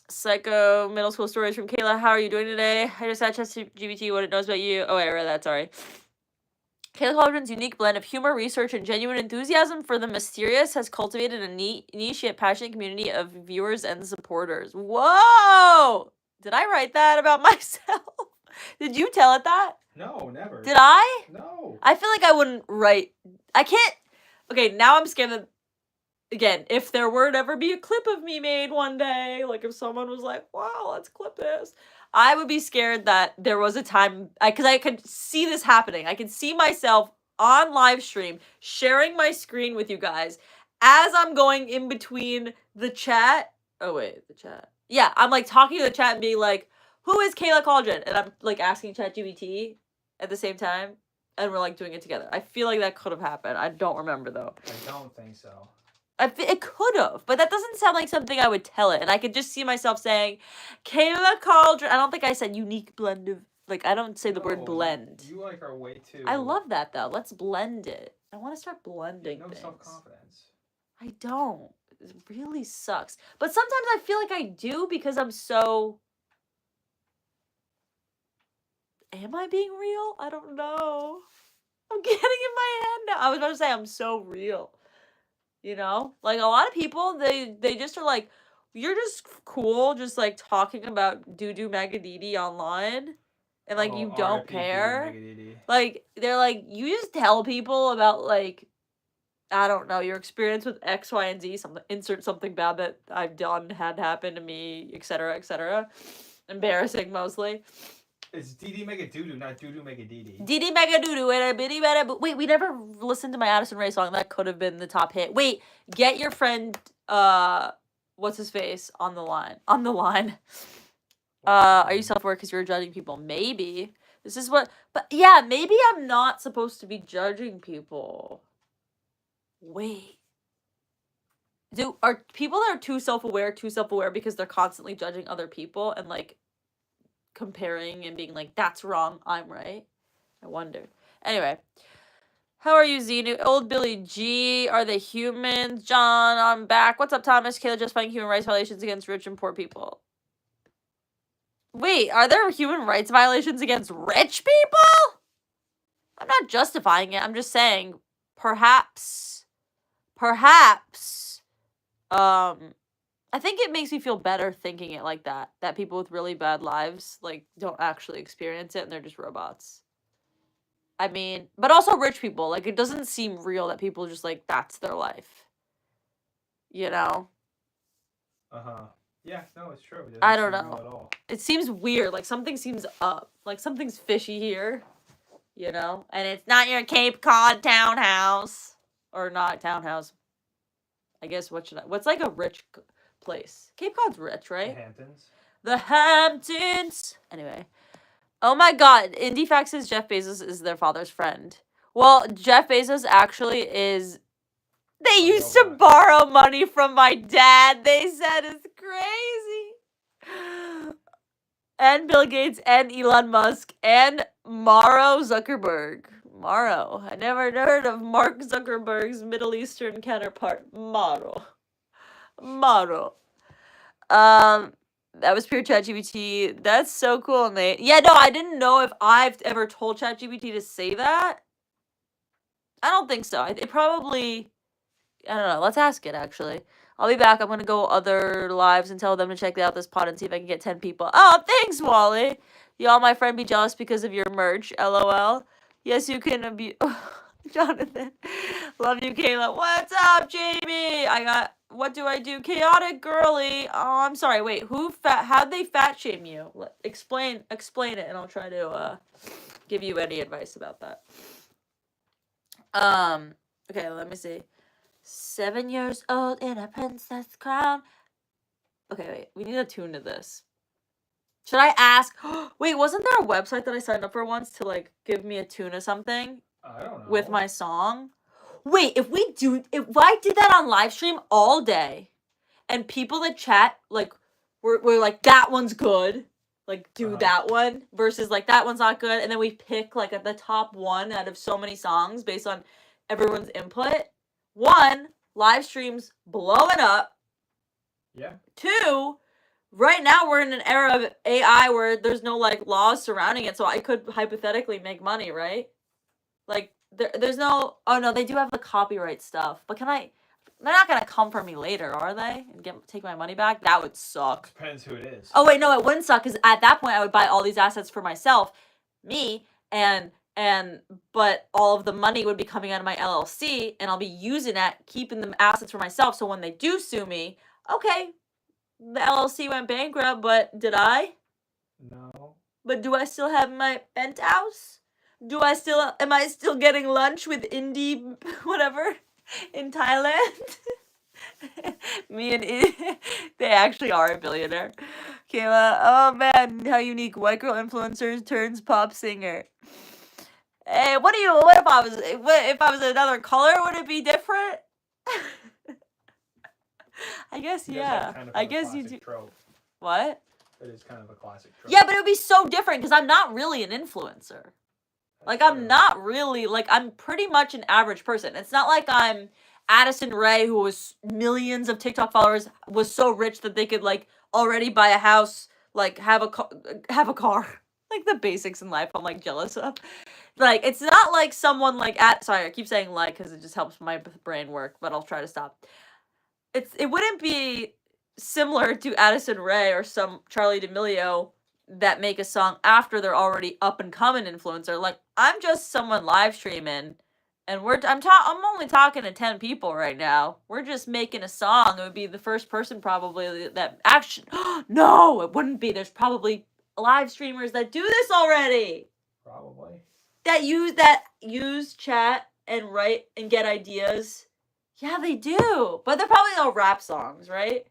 Psycho middle school stories from Kayla. How are you doing today? I just asked ChatGPT what it knows about you. Oh, wait, I read that. Sorry. Kayla Cauldron's unique blend of humor, research, and genuine enthusiasm for the mysterious has cultivated a niche yet passionate community of viewers and supporters. Whoa! Did I write that about myself? Did you tell it that? No, never. Did I? No. I feel like I wouldn't write. I can't. Okay, now I'm scared that. Again, if there were to ever be a clip of me made one day, like if someone was like, wow, let's clip this, I would be scared that there was a time, because I could see this happening. I could see myself on live stream sharing my screen with you guys as I'm going in between the chat. Oh wait, the chat. Yeah, I'm like talking to the chat and being like, "Who is Kayla Cauldron?" And I'm like asking ChatGPT at the same time, and we're like doing it together. I feel like that could have happened. I don't remember though. I don't think so. It could have, but that doesn't sound like something I would tell it. And I could just see myself saying, Kayla Cauldron. I don't think I said unique blend of, like, I don't say the word blend. You like are way too. I love that, though. Let's blend it. I want to start blending things. Self-confidence. I don't. It really sucks. But sometimes I feel like I do because I'm so... Am I being real? I don't know. I'm getting in my head now. I was about to say I'm so real. You know? Like, a lot of people, they just are like, you're just cool, just, like, talking about doo-doo Magadidi online. And, like, you don't care. Like, they're like, you just tell people about, like, I don't know, your experience with X, Y, and Z. Insert something bad that I've done, had happened to me, etc., etc. Embarrassing, mostly. It's Dee Mega Doodoo, not Doodoo Mega Dee. Dee Mega Doodoo. Wait, we never listened to my Addison Rae song. That could have been the top hit. Wait, get your friend, what's his face, on the line. On the line. Are you self-aware because you're judging people? Maybe. This is what, but yeah, maybe I'm not supposed to be judging people. Wait. Are people that are too self-aware because they're constantly judging other people and, like, comparing and being like, that's wrong, I'm right? I wonder. Anyway, how are you, Xenu? Old Billy G, are they humans? John, I'm back. What's up, Thomas? Kayla just fighting human rights violations against rich and poor people. Wait, are there human rights violations against rich people? I'm not justifying it. I'm just saying, perhaps, I think it makes me feel better thinking it like that. That people with really bad lives, like, don't actually experience it and they're just robots. I mean, but also rich people. Like, it doesn't seem real that people just, like, that's their life. You know? Uh-huh. Yeah, no, it's true. I don't know. At all. It seems weird. Like, something seems up. Like, something's fishy here. You know? And it's not your Cape Cod townhouse. Or not townhouse. I guess, what's like a rich place? Cape Cod's rich, right? The Hamptons. The Hamptons. Anyway. Oh my god. IndieFact says Jeff Bezos is their father's friend. Well, Jeff Bezos actually is... They used to borrow money from my dad. They said it's crazy. And Bill Gates and Elon Musk and Maro Zuckerberg. Maro. I never heard of Mark Zuckerberg's Middle Eastern counterpart. Maro. That was pure ChatGPT. That's so cool, Nate. Yeah, no, I didn't know if I've ever told ChatGPT to say that. I don't think so. It probably... I don't know. Let's ask it, actually. I'll be back. I'm going to go other lives and tell them to check out this pod and see if I can get 10 people. Oh, thanks, Wally. Y'all, my friend, be jealous because of your merch. LOL. Yes, you can be... Jonathan. Love you, Kayla. What's up, Jamie? What do I do? Chaotic girly. Oh, I'm sorry. Wait, how'd they fat shame you? Explain it, and I'll try to give you any advice about that. Okay, let me see. 7 years old in a princess crown. Okay, wait. We need a tune to this. Should I ask? Wait, wasn't there a website that I signed up for once to, like, give me a tune of something? I don't know. With my song? Wait, if I did that on live stream all day, and people that chat, like, were like, that one's good. Like, do that one. Versus, like, that one's not good. And then we pick, like, at the top one out of so many songs based on everyone's input. 1, live streams blowing up. Yeah. 2, right now we're in an era of AI where there's no, like, laws surrounding it, so I could hypothetically make money, right? Like, there's no... Oh, no, they do have the copyright stuff. But they're not gonna come for me later, are they? And take my money back? That would suck. Depends who it is. Oh, wait, no, it wouldn't suck, because at that point I would buy all these assets for myself, but all of the money would be coming out of my LLC, and I'll be using it, keeping the assets for myself, so when they do sue me, okay, the LLC went bankrupt, but did I? No. But do I still have my penthouse? Am I still getting lunch with indie whatever in Thailand? Me and they actually are a billionaire. Kayla, oh man, how unique. White girl influencer turns pop singer. Hey, what if I was another color, would it be different? I guess You guys yeah. have kind of I a guess you classic do. trope. What? It is kind of a classic trope. Yeah, but it would be so different because I'm not really an influencer. Like, I'm not really, like, I'm pretty much an average person. It's not like I'm Addison Rae, who was millions of TikTok followers, was so rich that they could, like, already buy a house, like, have a car. Like, the basics in life I'm, like, jealous of. Like, it's not like someone, like, sorry, I keep saying like because it just helps my brain work, but I'll try to stop. It wouldn't be similar to Addison Rae or some Charlie D'Amelio that make a song after they're already up and coming influencer. Like, I'm just someone live streaming and I'm only talking to 10 people right now. We're just making a song. It would be the first person probably that actually no, it wouldn't be. There's probably live streamers that do this already. Probably. That use chat and write and get ideas. Yeah, they do. But they're probably all rap songs, right?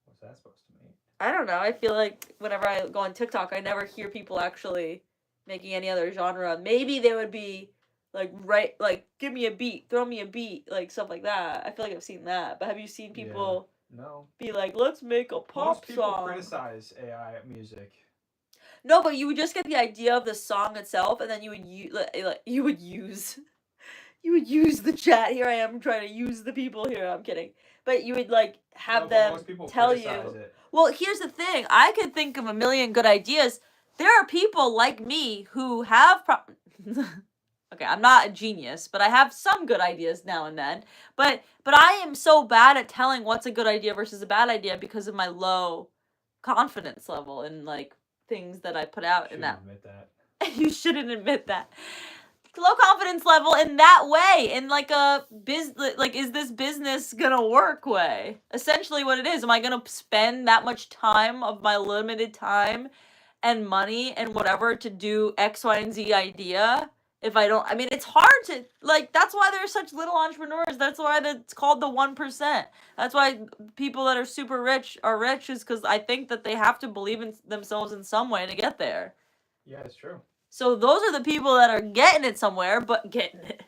What's that supposed to mean? I don't know. I feel like whenever I go on TikTok, I never hear people actually making any other genre. Maybe they would be like, give me a beat, throw me a beat, like stuff like that. I feel like I've seen that. But have you seen people be like, let's make a pop song? Most people criticize AI music. No, but you would just get the idea of the song itself, and then you would use the chat. Here I am trying to use the people here. I'm kidding. But you would like have them tell you. It. Well, here's the thing. I could think of a million good ideas. There are people like me who have okay, I'm not a genius, but I have some good ideas now and then. But I am so bad at telling what's a good idea versus a bad idea because of my low confidence level in like things that I put out in that. Admit that. You shouldn't admit that. Low confidence level in that way, in like a is this business gonna work way? Essentially what it is. Am I gonna spend that much time of my limited time and money and whatever to do X, Y, and Z idea? If I don't, I mean, it's hard to, like, that's why there's such little entrepreneurs. That's why it's called the 1%. That's why people that are super rich are rich, is because I think that they have to believe in themselves in some way to get there. Yeah, it's true. So those are the people that are getting it somewhere, but getting it.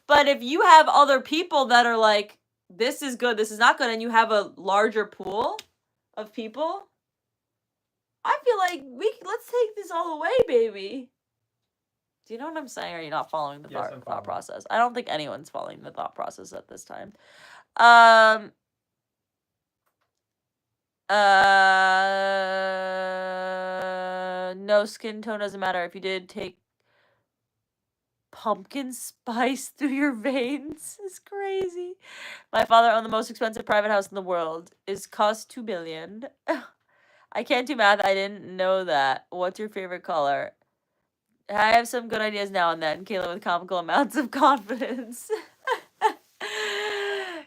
But if you have other people that are like, this is good, this is not good, and you have a larger pool of people, I feel like let's take this all away, baby. Do you know what I'm saying? Or are you not following the thought process? I don't think anyone's following the thought process at this time. No, skin tone doesn't matter. If you did take pumpkin spice through your veins, it's crazy. My father owned the most expensive private house in the world. It cost $2 billion. I can't do math. I didn't know that. What's your favorite color? I have some good ideas now and then. Kayla with comical amounts of confidence.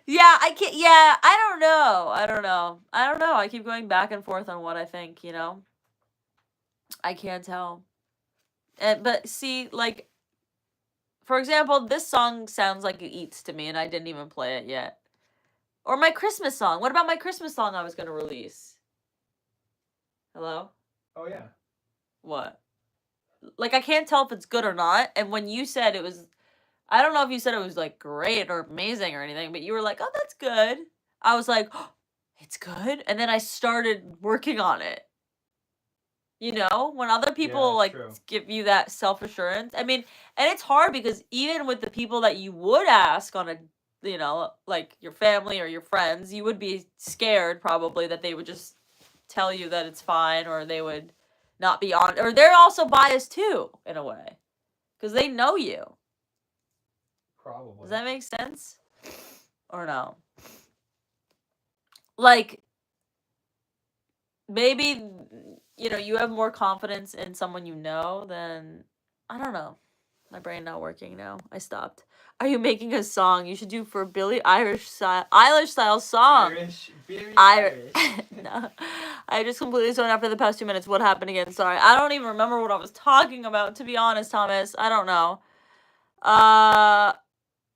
Yeah, I can't. Yeah, I don't know. I keep going back and forth on what I think, you know? I can't tell. But see, like, for example, this song sounds like it eats to me, and I didn't even play it yet. Or my Christmas song. What about my Christmas song I was going to release? Hello? Oh, yeah. What? Like, I can't tell if it's good or not. And when you said it was, I don't know if you said it was, like, great or amazing or anything, but you were like, oh, that's good. I was like, oh, it's good? And then I started working on it. You know, when other people, like, give you that self-assurance. I mean, and it's hard because even with the people that you would ask on a, you know, like, your family or your friends, you would be scared probably that they would just tell you that it's fine, or they would not be on, or they're also biased too, in a way, because they know you. Probably. Does that make sense? Or no? Like, maybe, you know, you have more confidence in someone you know than, I don't know. My brain not working now. I stopped. Are you making a song? You should do for Billie Eilish style song. Billie Irish. Irish. No. I just completely zoned out for the past 2 minutes. What happened again? Sorry. I don't even remember what I was talking about, to be honest, Thomas. I don't know.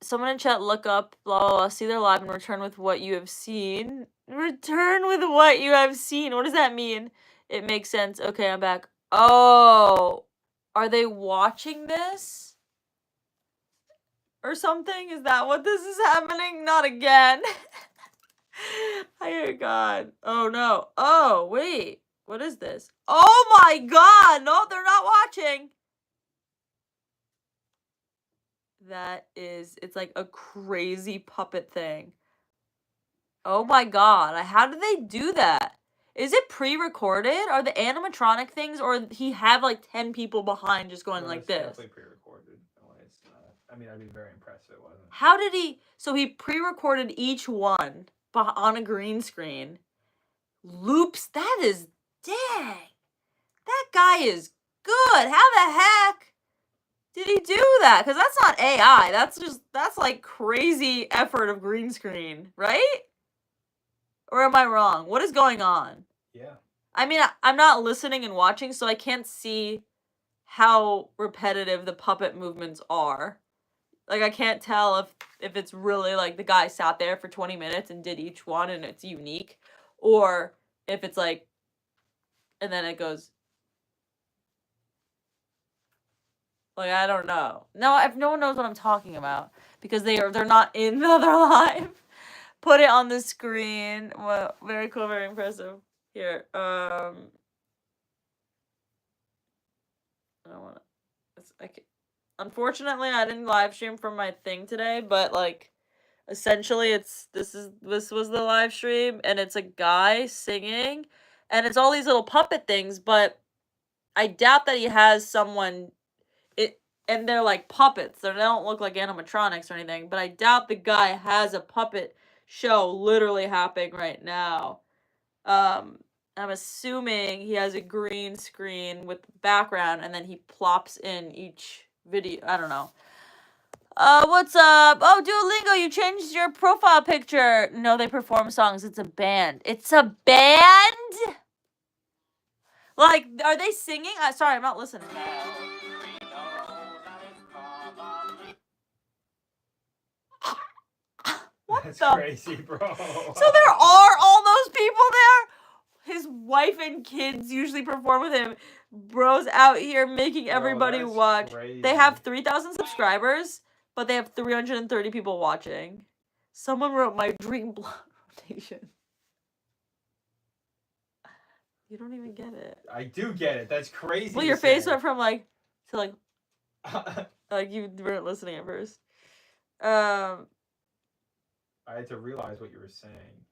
Someone in chat, look up, blah, blah, blah, see their live and return with what you have seen. Return with what you have seen. What does that mean? It makes sense. Okay, I'm back. Oh, are they watching this? Or something? Is that what this is happening? Not again. Oh, God. Oh, no. Oh, wait. What is this? Oh, my God. No, they're not watching. That is, it's like a crazy puppet thing. Oh my God. How did they do that? Is it pre-recorded? Are the animatronic things, or he have like 10 people behind just going like this? Definitely pre-recorded. No, it's not. I mean, I'd be very impressed if it wasn't. How did he, so he pre-recorded each one on a green screen. Loops, that is, dang. That guy is good. How the heck did he do that? Because that's not AI. That's like crazy effort of green screen, right? Or am I wrong? What is going on? Yeah. I mean, I'm not listening and watching, so I can't see how repetitive the puppet movements are. Like, I can't tell if it's really like the guy sat there for 20 minutes and did each one and it's unique, or if it's like, and then it goes. Like, I don't know. No, if no one knows what I'm talking about, because they're not in the other live. Put it on the screen. Well, very cool, very impressive. Here, I don't want to. Unfortunately, I didn't live stream from my thing today, but like, essentially, this was the live stream, and it's a guy singing, and it's all these little puppet things, but I doubt that he has someone. And they're like puppets. They don't look like animatronics or anything, but I doubt the guy has a puppet show literally happening right now. I'm assuming he has a green screen with background, and then he plops in each video. I don't know. What's up? Oh, Duolingo, you changed your profile picture. No, they perform songs. It's a band. It's a band? Like, are they singing? Sorry, I'm not listening. What That's the? crazy, bro. So there are all those people there? His wife and kids usually perform with him. Bro's out here making everybody watch. Crazy. They have 3,000 subscribers, but they have 330 people watching. Someone wrote my dream blood rotation. You don't even get it. I do get it. That's crazy. Well, your face went from like to like like you weren't listening at first. I had to realize what you were saying.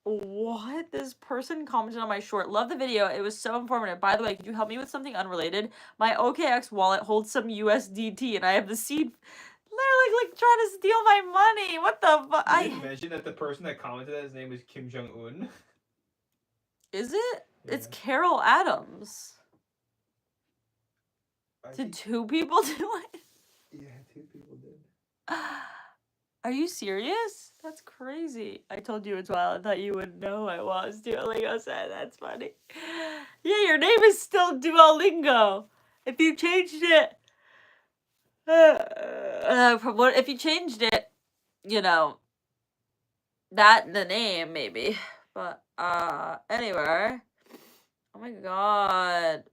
What? This person commented on my short. Love the video. It was so informative. By the way, could you help me with something unrelated? My OKX wallet holds some USDT, and I have the seed. They're like trying to steal my money. What the fuck? Did you mention that the person that commented that his name was Kim Jong-un? Is it? Yeah. It's Carol Adams. Did 2 people do it? Yeah, 2 people did. Are you serious? That's crazy. I told you it's wild. I thought you would know who I was. Duolingo said that's funny. Yeah, your name is still Duolingo. If you changed it, if you changed it, you know, that the name maybe. But anyway. Oh my God.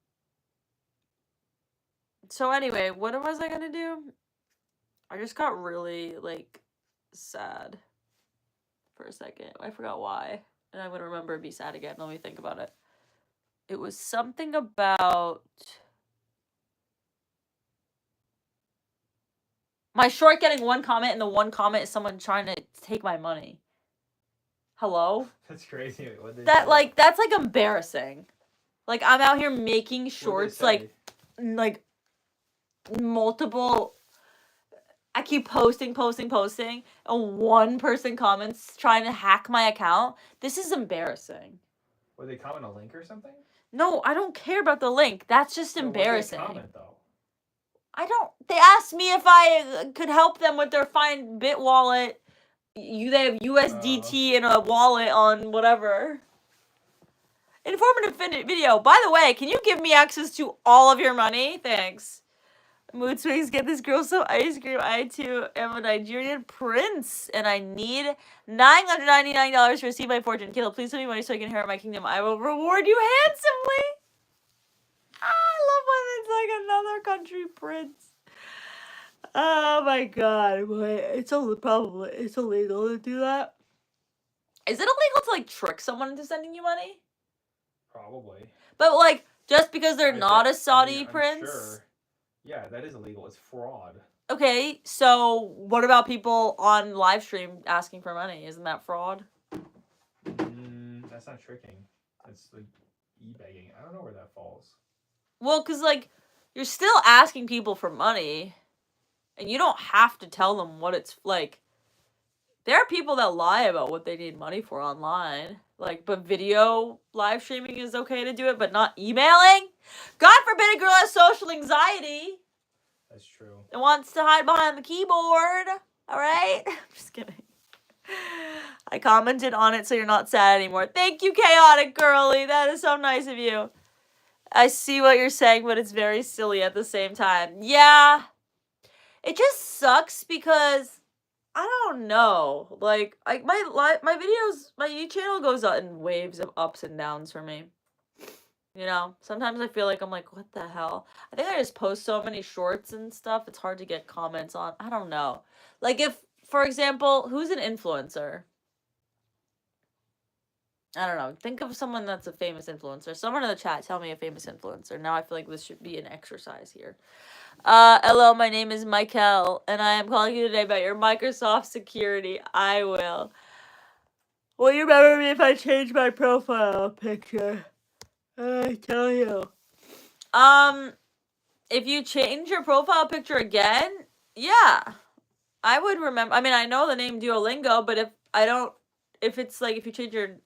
So anyway, what was I gonna do? I just got really like sad for a second. I forgot why. And I'm gonna remember and be sad again. Let me think about it. It was something about my short getting 1 comment, and the 1 comment is someone trying to take my money. Hello? That's crazy. That's like embarrassing. Like, I'm out here making shorts like multiple. I keep posting, and 1 person comments trying to hack my account. This is embarrassing. Were they comment a link or something? No, I don't care about the link. That's just So embarrassing. What did they comment, though? They asked me if I could help them with their Find Bit wallet. They have USDT in a wallet on whatever. Informative video. By the way, can you give me access to all of your money? Thanks. Mood swings, get this girl some ice cream. I too am a Nigerian prince, and I need $999 to receive my fortune. Kayla, please send me money so I can inherit my kingdom. I will reward you handsomely. I love when it's like another country prince. Oh my god. Wait, it's illegal to do that. Is it illegal to like trick someone into sending you money? Probably. But like, just because they're not a Saudi prince? Sure. Yeah, that is illegal. It's fraud. Okay, so what about people on live stream asking for money? Isn't that fraud? That's not tricking. That's like e-begging. I don't know where that falls. Well, because like, you're still asking people for money, and you don't have to tell them what it's like. There are people that lie about what they need money for online. Like, but video live streaming is okay to do it, but not emailing? God forbid a girl has social anxiety. That's true. And wants to hide behind the keyboard. Alright? I'm just kidding. I commented on it so you're not sad anymore. Thank you, Chaotic Girly. That is so nice of you. I see what you're saying, but it's very silly at the same time. Yeah. It just sucks because I don't know. Like my videos, my YouTube channel goes out in waves of ups and downs for me. You know, sometimes I feel like I'm like, what the hell? I think I just post so many shorts and stuff. It's hard to get comments on. I don't know. Like if, for example, who's an influencer? I don't know. Think of someone that's a famous influencer. Someone in the chat, tell me a famous influencer. Now I feel like this should be an exercise here. Hello, my name is Michael, and I am calling you today about your Microsoft security. I will. Will you remember me if I change my profile picture? I tell you. If you change your profile picture again, yeah. I would remember. I mean, I know the name Duolingo, but if it's like, if you change your,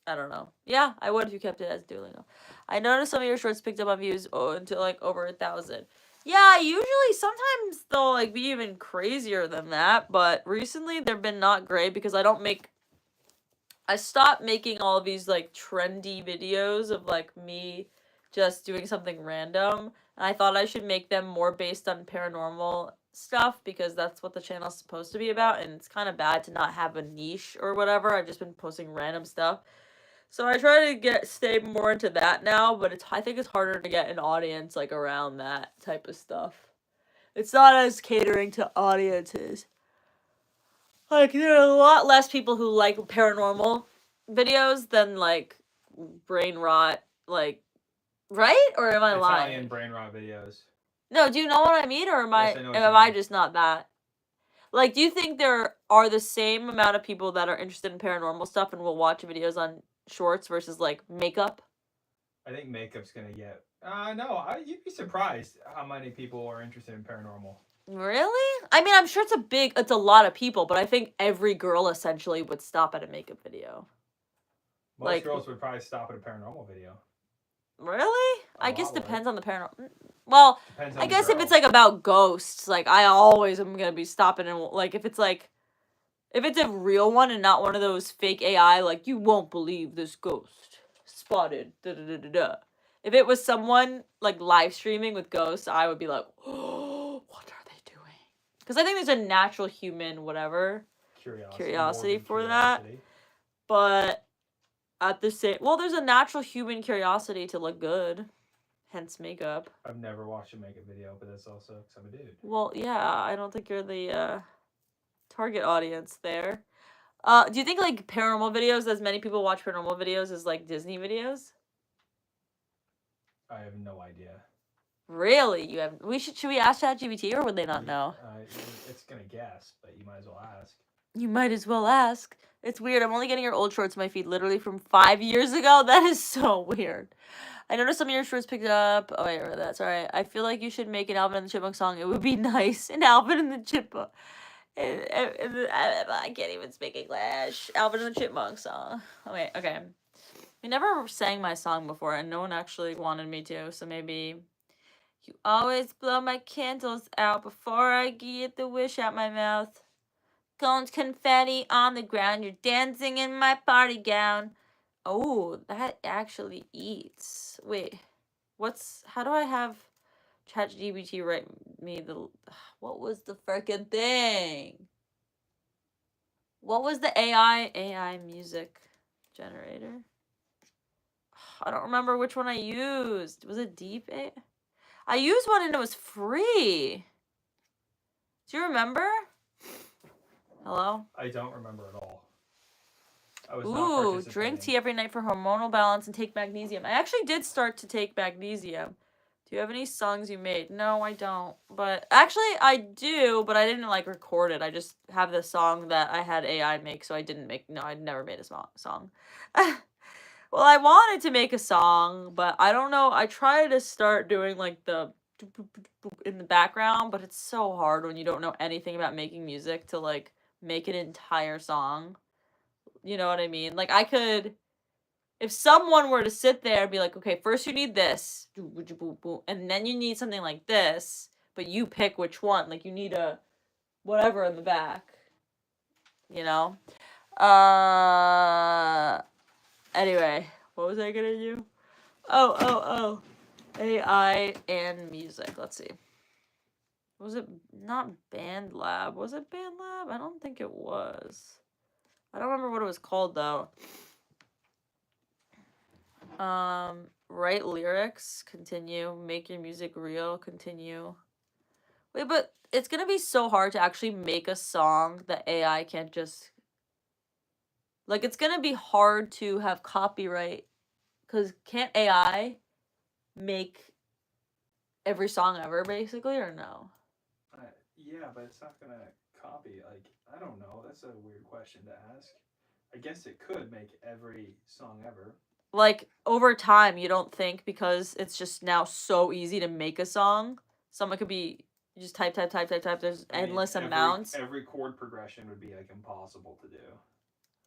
I don't know. Yeah, I would if you kept it as Duolingo. I noticed some of your shorts picked up on views until like over 1,000. Yeah, usually sometimes they'll like be even crazier than that, but recently they've been not great because I stopped making all of these like trendy videos of like me just doing something random, and I thought I should make them more based on paranormal stuff because that's what the channel's supposed to be about, and it's kind of bad to not have a niche or whatever. I've just been posting random stuff. So I try to stay more into that now, but I think it's harder to get an audience like around that type of stuff. It's not as catering to audiences. Like, there are a lot less people who like paranormal videos than like brain rot, like, right? Or am I lying? Italian brain rot videos. No, do you know what I mean, or am I just not that? Like, do you think there are the same amount of people that are interested in paranormal stuff and will watch videos on shorts versus like makeup? I think makeup's gonna get. No, you'd be surprised how many people are interested in paranormal. Really? I mean, I'm sure it's a lot of people, but I think every girl essentially would stop at a makeup video. Most girls would probably stop at a paranormal video. Really? I guess depends on the paranormal. Well, I guess if it's like about ghosts, like I always am gonna be stopping and like if it's a real one and not one of those fake AI, like you won't believe this ghost spotted. Da da da da da. If it was someone like live streaming with ghosts, I would be like, oh, what are they doing? Because I think there's a natural human curiosity for that. But at the same, there's a natural human curiosity to look good, hence makeup. I've never watched a makeup video, but that's also because I'm a dude. Well, yeah, I don't think you're the target audience there. Do you think like paranormal videos, as many people watch paranormal videos as like Disney videos? I have no idea. Really? Should we ask ChatGPT, or would they not know? It's gonna guess, but you might as well ask. You might as well ask. It's weird. I'm only getting your old shorts in my feed literally from 5 years ago. That is so weird. I noticed some of your shorts picked up. Oh, wait, that's all right. I feel like you should make an Alvin and the Chipmunk song. It would be nice. An Alvin and the Chipmunk. I can't even speak English. Alvin and the Chipmunk song. Oh, wait, okay. We never sang my song before, and no one actually wanted me to, so maybe You always blow my candles out before I get the wish out my mouth. Gold confetti on the ground, you're dancing in my party gown. Oh, that actually eats. Wait, how do I have ChatGPT write me the, what was the frickin' thing? What was the AI music generator? I don't remember which one I used. Was it Deep AI? I used one and it was free. Do you remember? Hello? I don't remember at all. I was not Ooh, participating. drink tea every night for hormonal balance and take magnesium. I actually did start to take magnesium. Do you have any songs you made? No, I don't. But actually, I do, but I didn't like record it. I just have the song that I had AI make, so I didn't make. No, I'd never made a song. Well, I wanted to make a song, but I don't know. I tried to start doing like the in the background, but it's so hard when you don't know anything about making music to like make an entire song. You know what I mean? Like I could, if someone were to sit there and be like, okay, first you need this, and then you need something like this, but you pick which one. Like you need a whatever in the back. You know? Anyway, what was I gonna do? Oh. AI and music. Let's see. Was it not Band Lab? Was it Band Lab? I don't think it was. I don't remember what it was called though. Write lyrics, continue. Make your music real, continue. Wait, but it's gonna be so hard to actually make a song that AI can't just... Like, it's gonna be hard to have copyright, because can't AI make every song ever, basically, or no? Yeah, but it's not gonna copy. Like, I don't know. That's a weird question to ask. I guess it could make every song ever. Like, over time, you don't think, because it's just now so easy to make a song, someone could be, you just type, there's endless amounts. Every chord progression would be, like, impossible to do.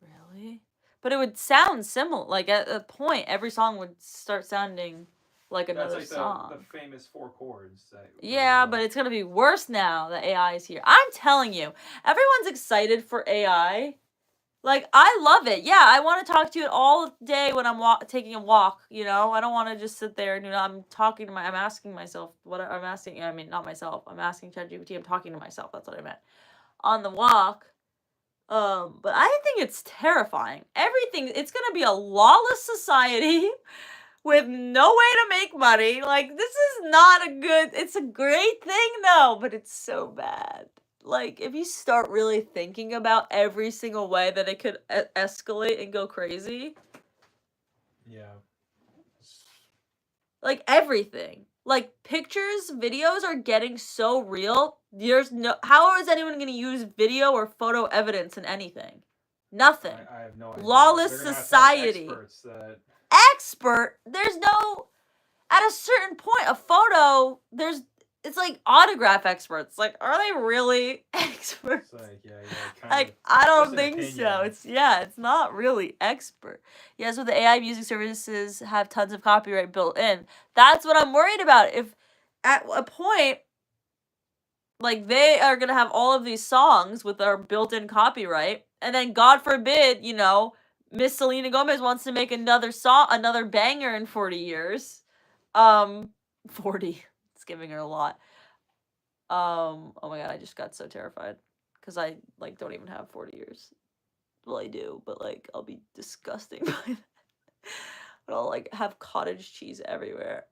Really? But it would sound similar. Like, at a point, every song would start sounding like another song. The famous 4 chords. Yeah, but it's gonna be worse now that AI is here. I'm telling you, everyone's excited for AI. Like, I love it. Yeah, I want to talk to it all day when I'm taking a walk, you know? I don't want to just sit there and, I'm asking myself, not myself. I'm asking ChatGPT, I'm talking to myself. That's what I meant. On the walk. But I think it's terrifying. It's gonna be a lawless society with no way to make money. Like, this is not it's a great thing though, but it's so bad. Like, if you start really thinking about every single way that it could escalate and go crazy. Yeah. Like, everything. Like, pictures, videos are getting so real. How is anyone going to use video or photo evidence in anything? Nothing. I have no idea. Lawless society. Expert? There's no... At a certain point, a photo, it's like autograph experts. Like, are they really experts? It's like, like, I don't think so. It's not really expert. Yeah, so the AI music services have tons of copyright built in. That's what I'm worried about. If at a point, like, they are going to have all of these songs with our built-in copyright, and then God forbid, Miss Selena Gomez wants to make another banger in 40 years. 40. It's giving her a lot. Oh my god, I just got so terrified. Because I, don't even have 40 years. Well, I do, but, I'll be disgusting by that. But I'll, have cottage cheese everywhere.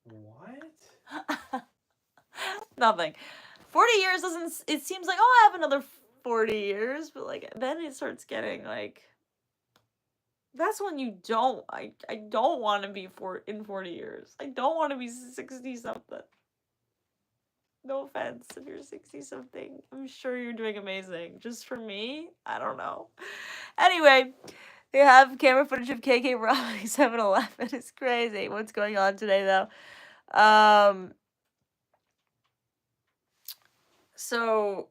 What? Nothing. 40 years it seems like, I have another 40 years, but, then it starts getting, that's when you don't, I don't want to be in 40 years. I don't want to be 60-something. No offense if you're 60-something. I'm sure you're doing amazing. Just for me, I don't know. Anyway, they have camera footage of KK robbing 7-Eleven. It's crazy what's going on today, though. So,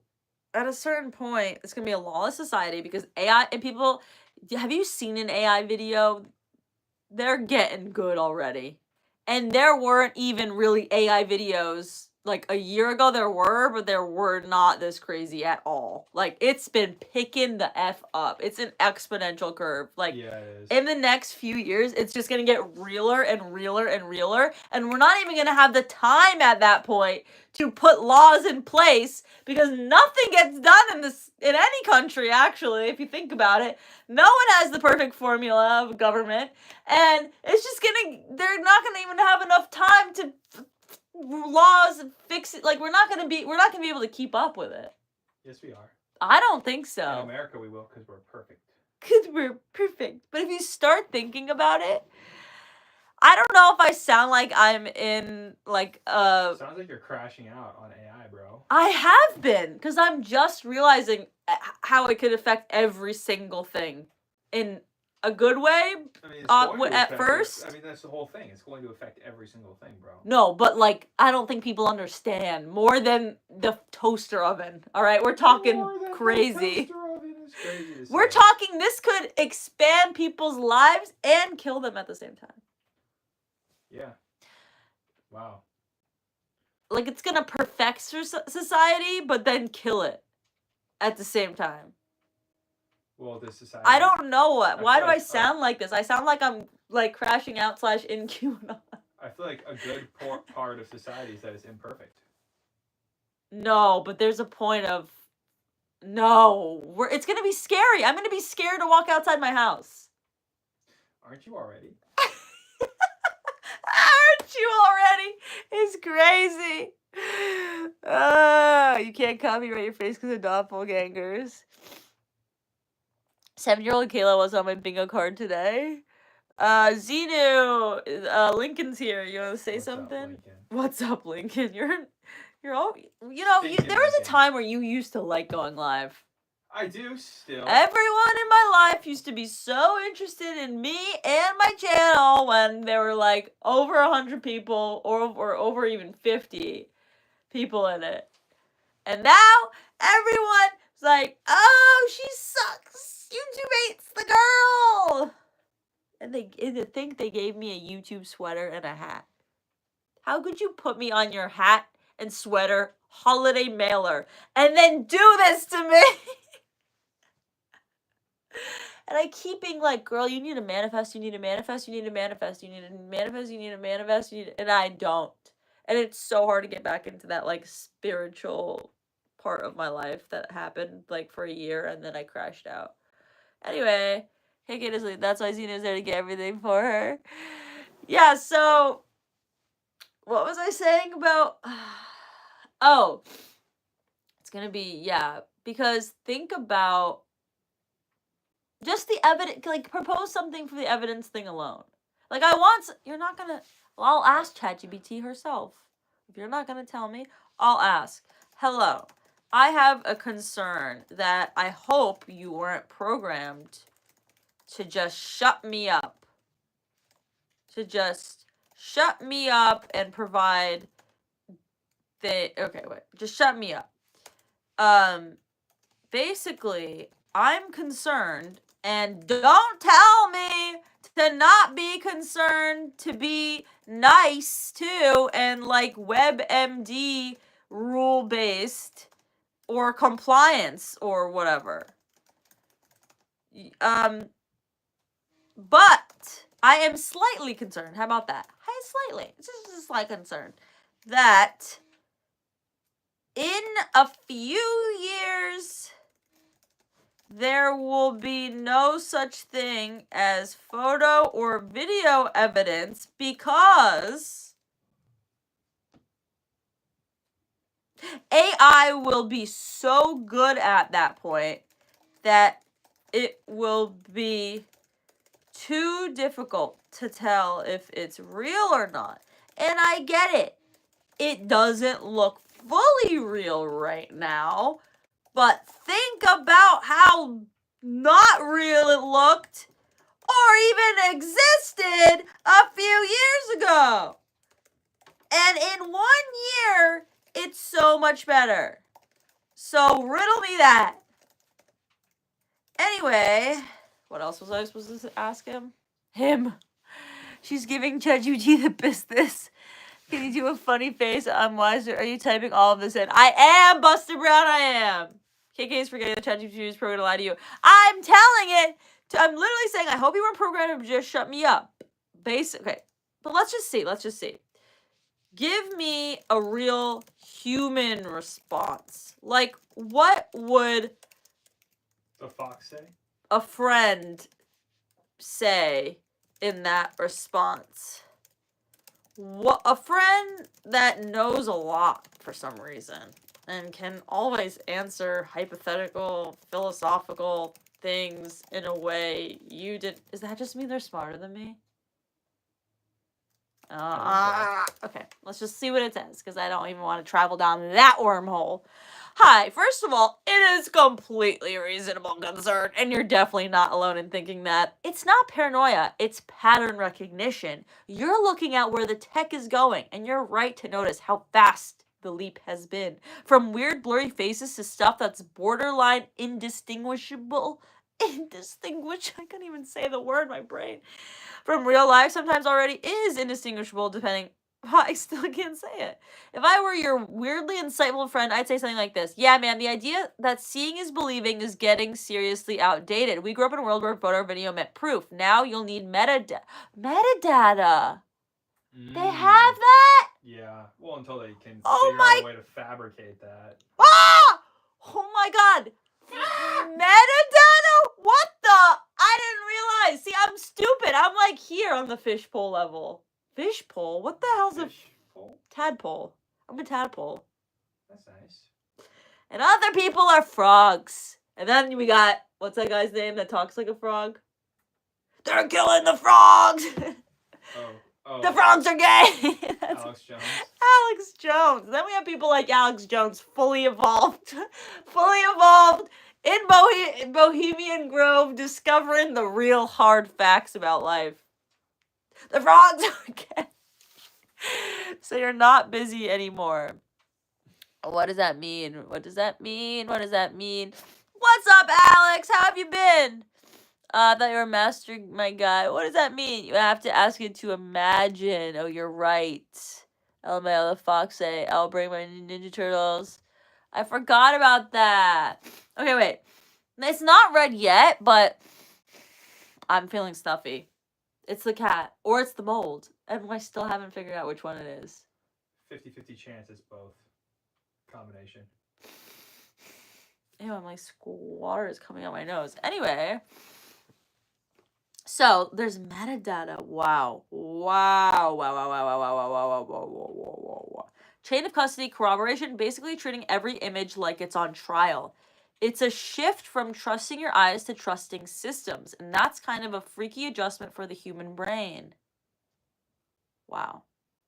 at a certain point, it's going to be a lawless society because AI and people... Have you seen an AI video? They're getting good already. And there weren't even really AI videos. Like a year ago there were, but there were not this crazy at all. Like it's been picking the F up. It's an exponential curve. Like Yeah, it is. in the next few years, it's just gonna get realer and realer and realer. And we're not even gonna have the time at that point to put laws in place because nothing gets done in any country, actually, if you think about it. No one has the perfect formula of government. And it's just they're not gonna even have enough time to laws and fix it. Like we're not gonna be able to keep up with it. Yes, we are. I don't think so. In America, we will because we're perfect. Because we're perfect. But if you start thinking about it, I don't know if I sound like I'm in like Sounds like you're crashing out on AI, bro. I have been, because I'm just realizing how it could affect every single thing in a good way. I mean, at first. I mean, that's the whole thing. It's going to affect every single thing, bro. No, but like I don't think people understand more than the toaster oven. All right, we're talking crazy. The toaster oven is crazy to say. We're talking this could expand people's lives and kill them at the same time. Yeah. Wow. Like it's gonna perfect society, but then kill it at the same time. Well, this society. I don't know what. Why do I sound like this? I sound like I'm like crashing out / in QAnon. I feel like a good part of society is that it's imperfect. No, but there's a point of no. It's gonna be scary. I'm gonna be scared to walk outside my house. Aren't you already? Aren't you already? It's crazy. You can't copyright your face because of doppelgangers. 7-year-old Kayla was on my bingo card today. Xenu, Lincoln's here. You want to say something? What's up, Lincoln? You're all, there was a time where you used to like going live. I do still. Everyone in my life used to be so interested in me and my channel when there were like over 100 people or over even 50 people in it. And now everyone's like, oh, she sucks. YouTube hates the girl. And to think they gave me a YouTube sweater and a hat. How could you put me on your hat and sweater holiday mailer and then do this to me? And I keep being like, girl, you need to manifest, you need to manifest, you need to manifest, you need to manifest, you need to manifest, and I don't. And it's so hard to get back into that like spiritual part of my life that happened like for a year and then I crashed out. Anyway, hey kid is like, that's why Xena's there to get everything for her. Yeah, so what was I saying about oh, it's gonna be, yeah, because think about just the evidence, like propose something for the evidence thing alone. Like you're not gonna, well, I'll ask ChatGPT herself. If you're not gonna tell me, I'll ask. Hello, I have a concern that I hope you weren't programmed to just shut me up. To just shut me up and provide just shut me up. Basically, I'm concerned, and don't tell me to not be concerned, to be nice too, and like WebMD rule-based or compliance or whatever. But I am slightly concerned. How about that? Slightly. It's just a slight concern that in a few years there will be no such thing as photo or video evidence because AI will be so good at that point that it will be too difficult to tell if it's real or not. And I get it. It doesn't look fully real right now. But think about how not real it looked or even existed a few years ago. And in 1 year, it's so much better. So riddle me that. Anyway, what else was I supposed to ask him? She's giving ChatGPT the business. Can you do a funny face? I'm wiser. Are you typing all of this in? I am, Buster Brown, I am. KK is forgetting that ChatGPT is programmed to lie to you. I'm telling it. I'm literally saying, I hope you weren't programmed to just shut me up. Okay. But let's just see. Give me a real human response. Like, what would the fox say? A friend say in that response? What a friend that knows a lot for some reason and can always answer hypothetical, philosophical things in a way you didn't. Does that just mean they're smarter than me? Okay, let's just see what it says, because I don't even want to travel down that wormhole. Hi, first of all, it is completely reasonable concern, and you're definitely not alone in thinking that. It's not paranoia, it's pattern recognition. You're looking at where the tech is going, and you're right to notice how fast the leap has been. From weird blurry faces to stuff that's borderline indistinguishable. I can't even say the word, my brain. From real life sometimes already is indistinguishable depending. I still can't say it. If I were your weirdly insightful friend, I'd say something like this. Yeah, man, the idea that seeing is believing is getting seriously outdated. We grew up in a world where photo or video meant proof. Now you'll need metadata. Metadata? They have that? Yeah. Well, until they can figure out a way to fabricate that. Ah! Oh my god. Metadata? What the? I didn't realize. See, I'm stupid. I'm like here on the fishpole level. Fishpole? What the hell's a tadpole? I'm a tadpole. That's nice. And other people are frogs. And then we got, what's that guy's name that talks like a frog? They're killing the frogs! Oh. The frogs are gay! Alex Jones. Alex Jones. Then we have people like Alex Jones, fully evolved. Fully evolved in Bohemian Grove, discovering the real hard facts about life. The frogs are gay. So you're not busy anymore. What does that mean? What does that mean? What does that mean? What's up, Alex? How have you been? I thought you were mastering my guy. What does that mean? You have to ask it to imagine. Oh, you're right. LMAO, the fox say, I'll bring my Ninja Turtles. I forgot about that. Okay, wait. It's not red yet, but I'm feeling stuffy. It's the cat. Or it's the mold. And I still haven't figured out which one it is. 50-50 chance it's both. Combination. Ew, I'm like, water is coming out my nose. Anyway. So, there's metadata. Wow. Chain of custody corroboration, basically treating every image like it's on trial. It's a shift from trusting your eyes to trusting systems. And that's kind of a freaky adjustment for the human brain. Wow.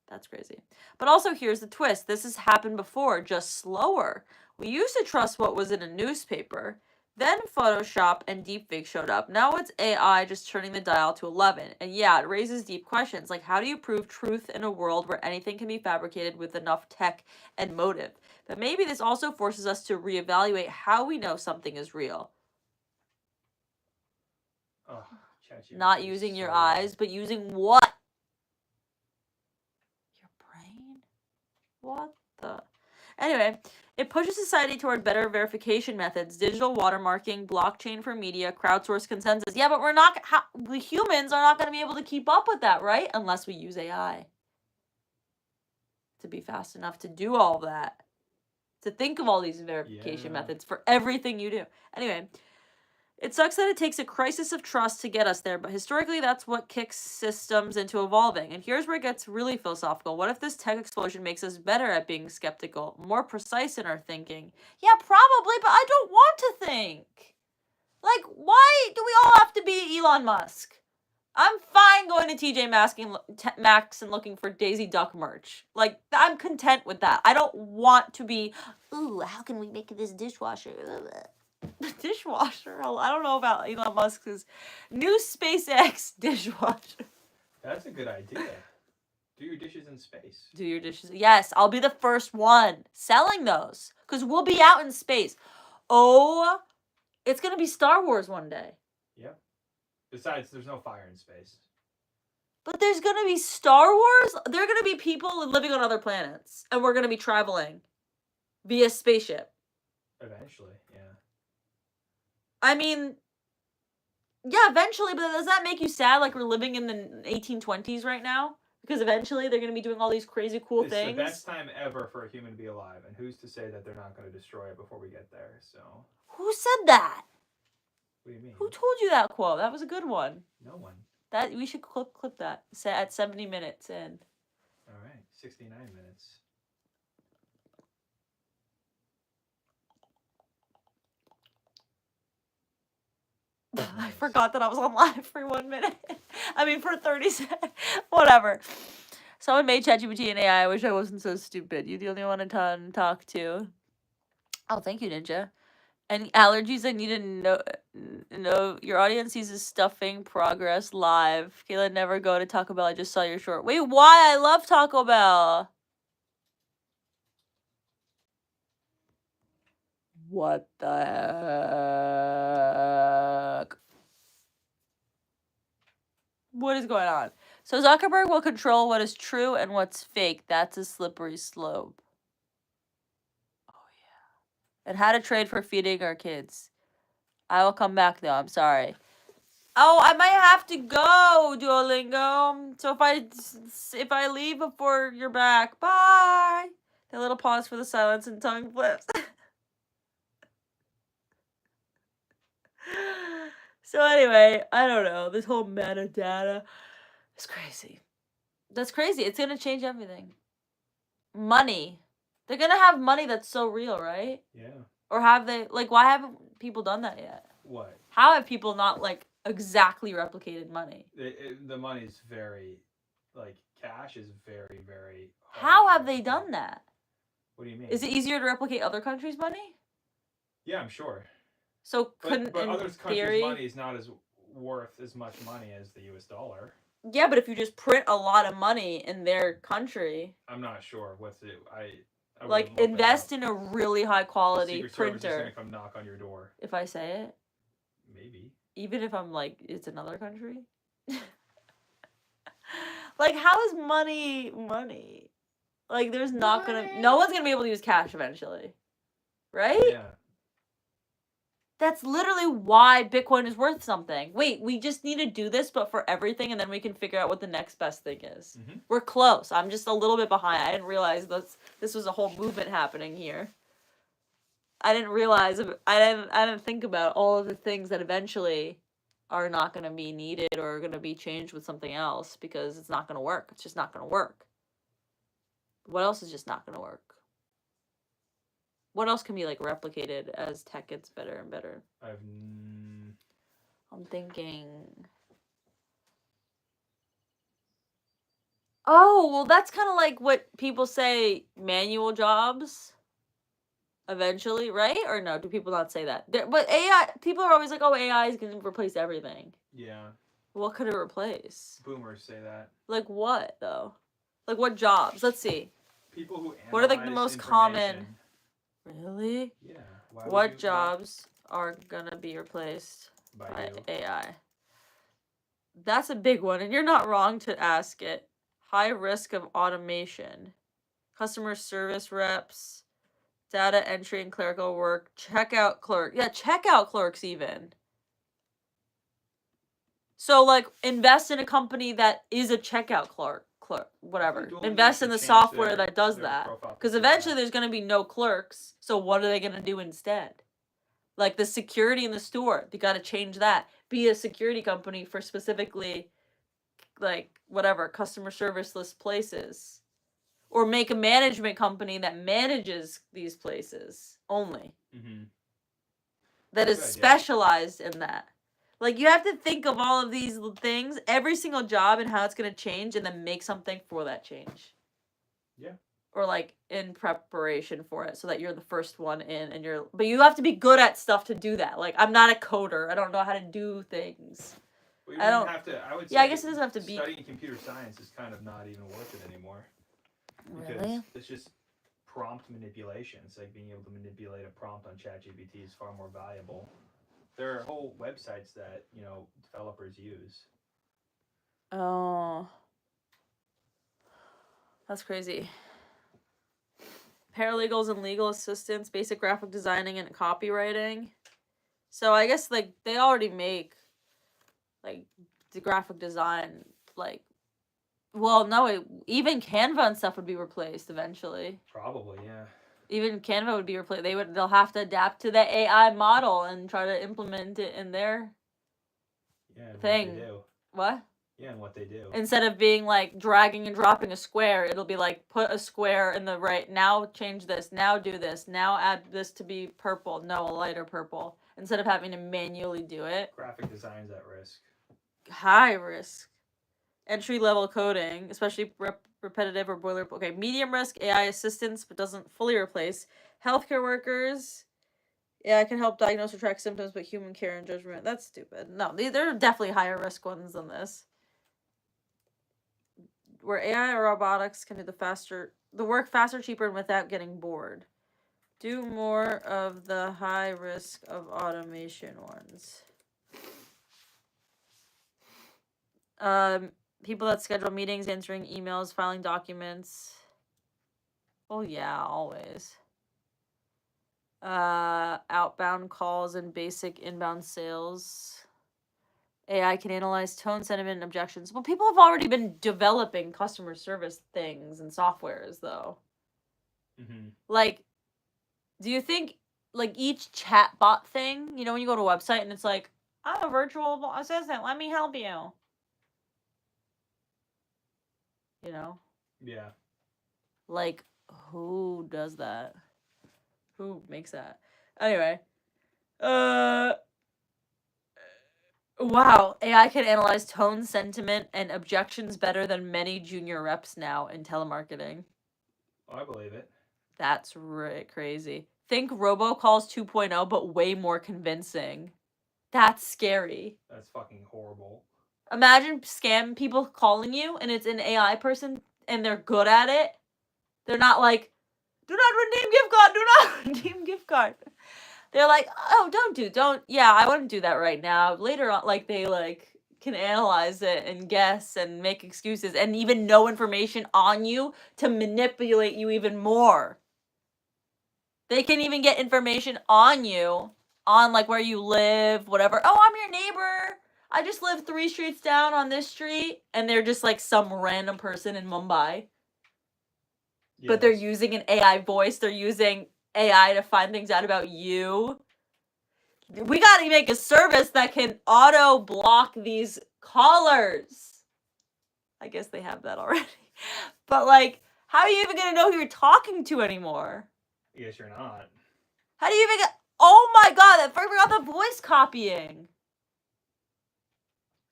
That's crazy. But also, here's the twist. This has happened before, just slower. We used to trust what was in a newspaper. Then Photoshop and deepfake showed up. Now it's AI just turning the dial to 11. And yeah, it raises deep questions. Like, how do you prove truth in a world where anything can be fabricated with enough tech and motive? But maybe this also forces us to reevaluate how we know something is real. Oh, not using your eyes, but using what? Your brain? What the? Anyway, it pushes society toward better verification methods, digital watermarking, blockchain for media, crowdsourced consensus. Yeah, but the humans are not going to be able to keep up with that, right? Unless we use AI to be fast enough to do all that. To think of all these verification methods for everything you do. Anyway, it sucks that it takes a crisis of trust to get us there, but historically that's what kicks systems into evolving. And here's where it gets really philosophical. What if this tech explosion makes us better at being skeptical, more precise in our thinking? Yeah, probably, but I don't want to think. Like, why do we all have to be Elon Musk? I'm fine going to TJ Maxx and looking for Daisy Duck merch. Like, I'm content with that. I don't want to be, ooh, how can we make this dishwasher? Dishwasher? I don't know about Elon Musk's new SpaceX dishwasher. That's a good idea. Do your dishes in space. Do your dishes. Yes, I'll be the first one selling those. Because we'll be out in space. Oh, it's going to be Star Wars one day. Yeah. Besides, there's no fire in space. But there's gonna be Star Wars? There are gonna be people living on other planets. And we're gonna be traveling via spaceship. Eventually, yeah. I mean, yeah, eventually, but does that make you sad like we're living in the 1820s right now? Because eventually they're gonna be doing all these crazy cool It's things. the best time ever for a human to be alive, and who's to say that they're not going to destroy it before we get there, so... Who said that? What do you mean? Who told you that quote? That was a good one. No one. That we should clip that at 70 minutes in. All right, 69 minutes. I forgot that I was on live for 1 minute. I mean, for 30 seconds. Whatever. Someone made ChatGPT and AI. I wish I wasn't so stupid. You're the only one to talk to. Oh, thank you, Ninja. Any allergies I need to know? Your audience uses stuffing progress live. Kayla, never go to Taco Bell. I just saw your short. Wait, why? I love Taco Bell. What the heck? What is going on? So Zuckerberg will control what is true and what's fake. That's a slippery slope. Oh, yeah. And how to trade for feeding our kids. I will come back, though. I'm sorry. Oh, I might have to go, Duolingo. So if I leave before you're back, bye. A little pause for the silence and tongue flips. So anyway, I don't know. This whole metadata is crazy. That's crazy. It's gonna change everything. Money. They're gonna have money that's so real, right? Yeah. Or have they, like, why haven't people done that yet? What? How have people not, like, exactly replicated money? The money's very, like, cash is very, very hard. How have they done that? What do you mean? Is it easier to replicate other countries' money? Yeah, I'm sure. So couldn't, but in other countries' theory, money is not as worth as much money as the U.S. dollar. Yeah, but if you just print a lot of money in their country, I'm not sure what's it. I like, invest in a really high quality Secret Service is printer. gonna come knock on your door. If I say it, Maybe. even if I'm like, it's another country. Like, how is money? Like, there's not gonna, no one's gonna be able to use cash eventually, right? Yeah. That's literally why Bitcoin is worth something. Wait, we just need to do this, but for everything, and then we can figure out what the next best thing is. Mm-hmm. We're close. I'm just a little bit behind. I didn't realize this was a whole movement happening here. I didn't realize. I didn't think about all of the things that eventually are not going to be needed or are going to be changed with something else because it's not going to work. It's just not going to work. What else is just not going to work? What else can be, like, replicated as tech gets better and better? I'm thinking. Oh, well, that's kind of like what people say, manual jobs eventually, right? Or no, do people not say that? But AI, people are always like, oh, AI is going to replace everything. Yeah. What could it replace? Boomers say that. Like what, though? Like what jobs? Let's see. People who analyze what are, like, the most common? Really? Yeah. What jobs are going to be replaced by you? AI? That's a big one, and you're not wrong to ask it. High risk of automation. Customer service reps. Data entry and clerical work. Checkout clerk. Yeah, checkout clerks even. So, like, invest in a company that is a checkout clerk, whatever. Invest in the software that does that. Because eventually there's going to be no clerks. So what are they going to do instead? Like the security in the store. They got to change that. Be a security company for specifically, like, whatever, customer service-less places. Or make a management company that manages these places only. Mm-hmm. That is specialized in that. Like, you have to think of all of these things, every single job and how it's going to change, and then make something for that change. Yeah. Or, like, in preparation for it, so that you're the first one in, and you're... But you have to be good at stuff to do that. Like, I'm not a coder. I don't know how to do things. Well, I don't have to... I would say I guess it doesn't have to be... Studying computer science is kind of not even worth it anymore. Because really? It's just prompt manipulation. It's like being able to manipulate a prompt on ChatGPT is far more valuable. There are whole websites that, developers use. Oh. That's crazy. Paralegals and legal assistants, basic graphic designing and copywriting. So I guess like they already make like the graphic design like well no even Canva and stuff would be replaced eventually. Probably, yeah. Even Canva would be replaced. They'll have to adapt to the AI model and try to implement it in their thing. What they do. What? Yeah, and what they do. Instead of being like dragging and dropping a square, it'll be like put a square in the right, now change this, now do this, now add this to be purple, no, a lighter purple. Instead of having to manually do it. Graphic design's at risk. High risk. Entry level coding, especially repetitive or boilerplate. Okay, medium risk AI assistance, but doesn't fully replace. Healthcare workers. Yeah, it can help diagnose or track symptoms, but human care and judgment. That's stupid. No, there are definitely higher risk ones than this. Where AI or robotics can do the work faster, cheaper, and without getting bored. Do more of the high risk of automation ones. People that schedule meetings, answering emails, filing documents. Oh yeah, always. Outbound calls and basic inbound sales. AI can analyze tone, sentiment, and objections. Well, people have already been developing customer service things and softwares, though. Mm-hmm. Like, do you think, like, each chatbot thing, you know, when you go to a website and it's like, I'm a virtual assistant, let me help you. You know? Yeah. Like, who does that? Who makes that? Anyway. Wow, AI can analyze tone, sentiment, and objections better than many junior reps now in telemarketing. Oh, I believe it. That's crazy. Think robocalls 2.0, but way more convincing. That's scary. That's fucking horrible. Imagine scam people calling you, and it's an AI person, and they're good at it. They're not like, do not redeem gift card, do not redeem gift card. They're like, oh, yeah, I wouldn't do that right now. Later on, like, they, like, can analyze it and guess and make excuses and even know information on you to manipulate you even more. They can even get information on you, on, like, where you live, whatever. Oh, I'm your neighbor. I just live 3 streets down on this street. And they're just, like, some random person in Mumbai. Yeah, but they're using an AI voice. They're using AI to find things out about you. We gotta make a service that can auto block these callers. I guess they have that already. But like, how are you even gonna know who you're talking to anymore? I guess you're not. How do you even get? Oh my god! I forgot the voice copying.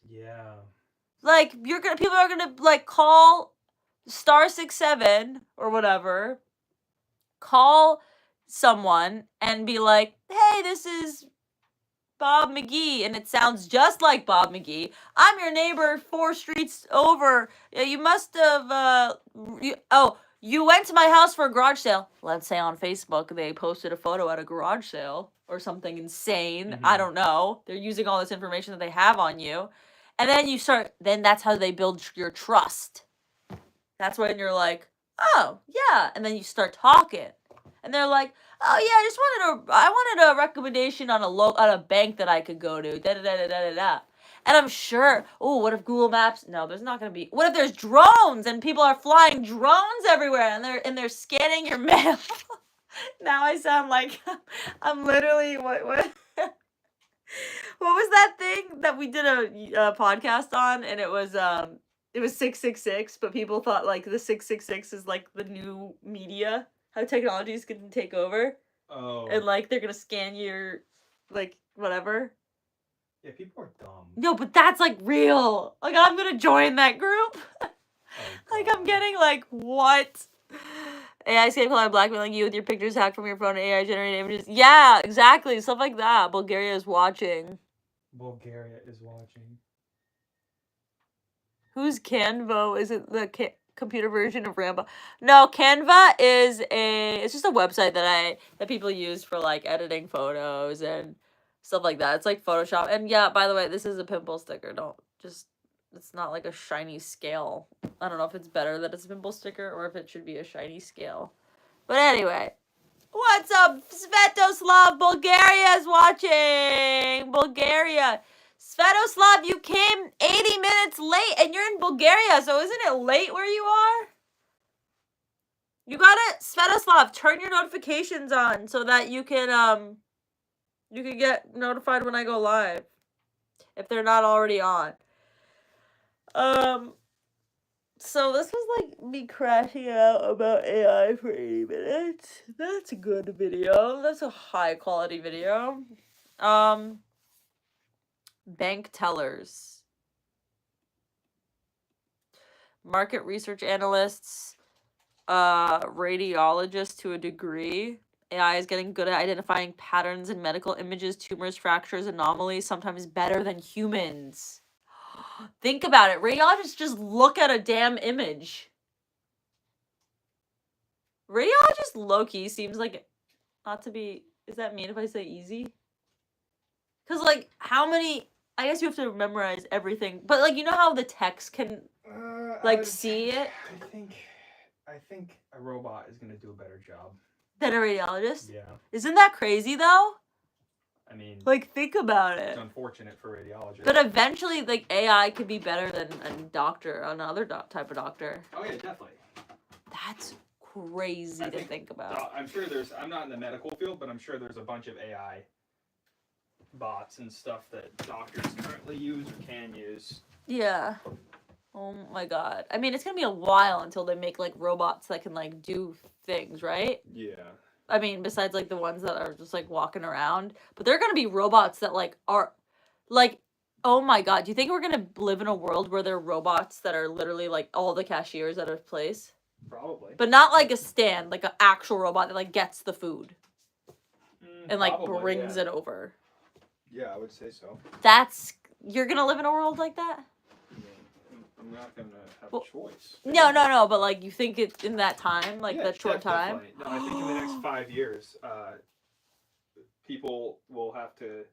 Yeah. Like people are gonna like call *67 or whatever. Call someone and be like, "Hey, this is Bob McGee," and it sounds just like Bob McGee. I'm your neighbor 4 streets over. You must have, you went to my house for a garage sale. Let's say on Facebook they posted a photo at a garage sale or something insane. Mm-hmm. I don't know. They're using all this information that they have on you. And then that's how they build your trust. That's when you're like, oh, yeah. And then you start talking. And they're like, oh yeah, I wanted a recommendation on a bank that I could go to. Da da da da da da. And I'm sure, what if Google Maps? No, there's not gonna be. What if there's drones and people are flying drones everywhere and they're scanning your mail? Now I sound like I'm literally what what was that thing that we did a podcast on, and it was 666, but people thought like the 666 is like the new media. How technology is going to take over. Oh. And, like, they're going to scan your, like, whatever. Yeah, people are dumb. No, but that's, like, real. Like, I'm going to join that group. Like, I'm getting, like, what? AI scam caller blackmailing you with your pictures hacked from your phone and AI generated images. Yeah, exactly. Stuff like that. Bulgaria is watching. Bulgaria is watching. Who's Canva? Is it the computer version of Rambo? No, Canva is it's just a website that people use for like editing photos and stuff like that. It's like Photoshop. And yeah, by the way, this is a pimple sticker. Don't just it's not like a shiny scale. I don't know if it's better that it's a pimple sticker or if it should be a shiny scale. But anyway, what's up, Svetoslav? Bulgaria is watching. Bulgaria. Svetoslav, you came 80 minutes late and you're in Bulgaria, so isn't it late where you are? You gotta, Svetoslav, turn your notifications on so that you can get notified when I go live. If they're not already on. So this was like me crashing out about AI for 80 minutes. That's a good video. That's a high quality video. Bank tellers. Market research analysts. Radiologists to a degree. AI is getting good at identifying patterns in medical images, tumors, fractures, anomalies, sometimes better than humans. Think about it. Radiologists just look at a damn image. Radiologist low-key seems like not to be... Is that mean if I say easy? Because, like, how many... I guess you have to memorize everything. But, like, you know how the text can, like, see it? I think a robot is going to do a better job. Than a radiologist? Yeah. Isn't that crazy, though? I mean... Like, think about it. It's unfortunate for radiologists. But eventually, like, AI could be better than a doctor, another type of doctor. Oh, yeah, definitely. That's crazy to think about. I'm sure there's... I'm not in the medical field, but I'm sure there's a bunch of AI bots and stuff that doctors currently use or can use. Yeah. Oh my god. I mean, it's gonna be a while until they make, like, robots that can, like, do things, right? Yeah. I mean, besides, like, the ones that are just, like, walking around. But there are gonna be robots that, like, are, like, oh my god. Do you think we're gonna live in a world where there are robots that are literally, like, all the cashiers at a place? Probably. But not, like, a stand. Like, an actual robot that, like, gets the food. And, like, brings it over. Yeah, I would say so. That's... You're gonna live in a world like that? I'm not gonna have a choice. No, but, like, you think it's in that time? Like, that short time? Definitely. No, I think in the next 5 years, people will have to...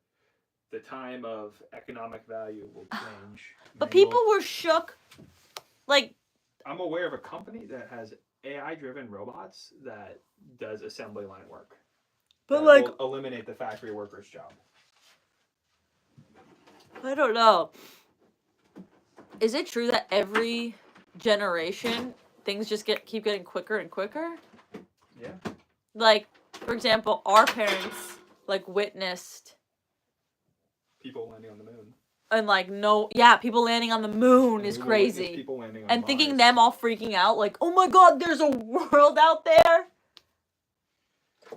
The time of economic value will change. But people were shook. Like... I'm aware of a company that has AI-driven robots that does assembly line work. But, like... will eliminate the factory worker's job. I don't know. Is it true that every generation things just keep getting quicker and quicker? Yeah. Like, for example, our parents, like, witnessed people landing on the moon. And, like, people landing on the moon is crazy. People landing on and Mars. Thinking them all freaking out, like, oh my god, there's a world out there.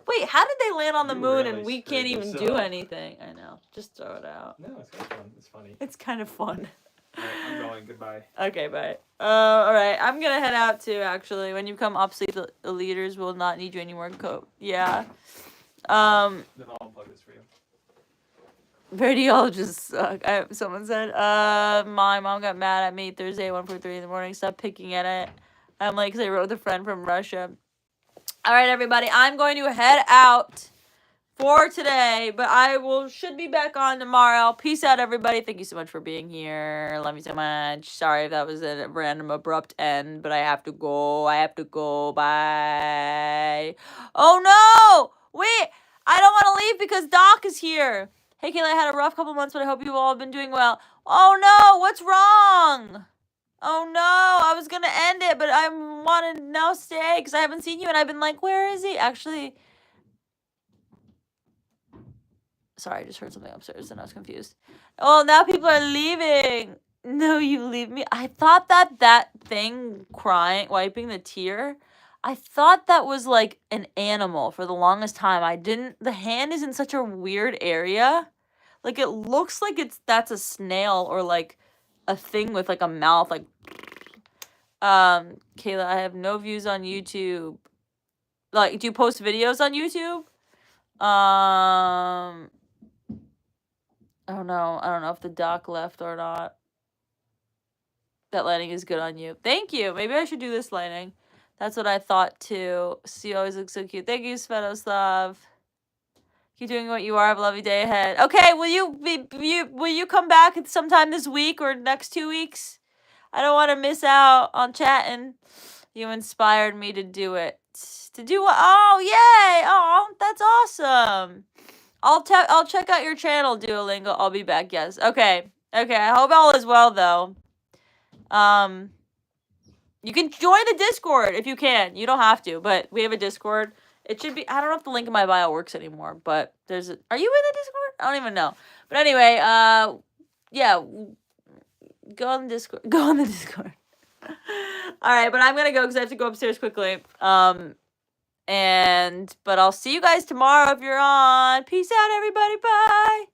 Wait, how did they land on the moon and we can't even do anything? I know. Just throw it out. No, it's kind of fun. It's funny. It's kind of fun. All right, I'm going. Goodbye. Okay, bye. Alright, I'm gonna head out too, actually. When you become obsolete, the leaders will not need you anymore. Yeah. Then I'll unplug this for you. Radiologists suck. Someone said, my mom got mad at me Thursday at 1:43 in the morning. Stop picking at it. I'm like, because I wrote with a friend from Russia. Alright, everybody, I'm going to head out for today, but I should be back on tomorrow. Peace out, everybody. Thank you so much for being here. Love you so much. Sorry if that was a random abrupt end, but I have to go. Bye. Oh no! Wait, I don't want to leave because Doc is here. Hey, Kayla, I had a rough couple months, but I hope you've all been doing well. Oh no, what's wrong? Oh no, I was gonna end it, but I want to now stay because I haven't seen you and I've been like, where is he? Actually, sorry, I just heard something upstairs and I was confused. Oh, now people are leaving. No, you leave me. I thought that thing crying, wiping the tear, I thought that was like an animal for the longest time. The hand is in such a weird area. Like, it looks like that's a snail or like a thing with like a mouth, like, Kayla, I have no views on YouTube. Like, do you post videos on YouTube? I don't know if the doc left or not. That lighting is good on you. Thank you. Maybe I should do this lighting. That's what I thought too. She always looks so cute. Thank you, Svetoslav. Keep doing what you are. Have a lovely day ahead. Okay, will you come back sometime this week or next 2 weeks? I don't want to miss out on chatting. You inspired me to do it. To do what? Oh, yay! Oh, that's awesome. I'll check out your channel, Duolingo. I'll be back. Yes. Okay. Okay. I hope all is well though. You can join the Discord if you can. You don't have to, but we have a Discord. It should be. I don't know if the link in my bio works anymore, but there's. Are you in the Discord? I don't even know. But anyway, yeah. Go on the Discord. Go on the Discord. All right, but I'm gonna go because I have to go upstairs quickly. But I'll see you guys tomorrow if you're on. Peace out, everybody. Bye.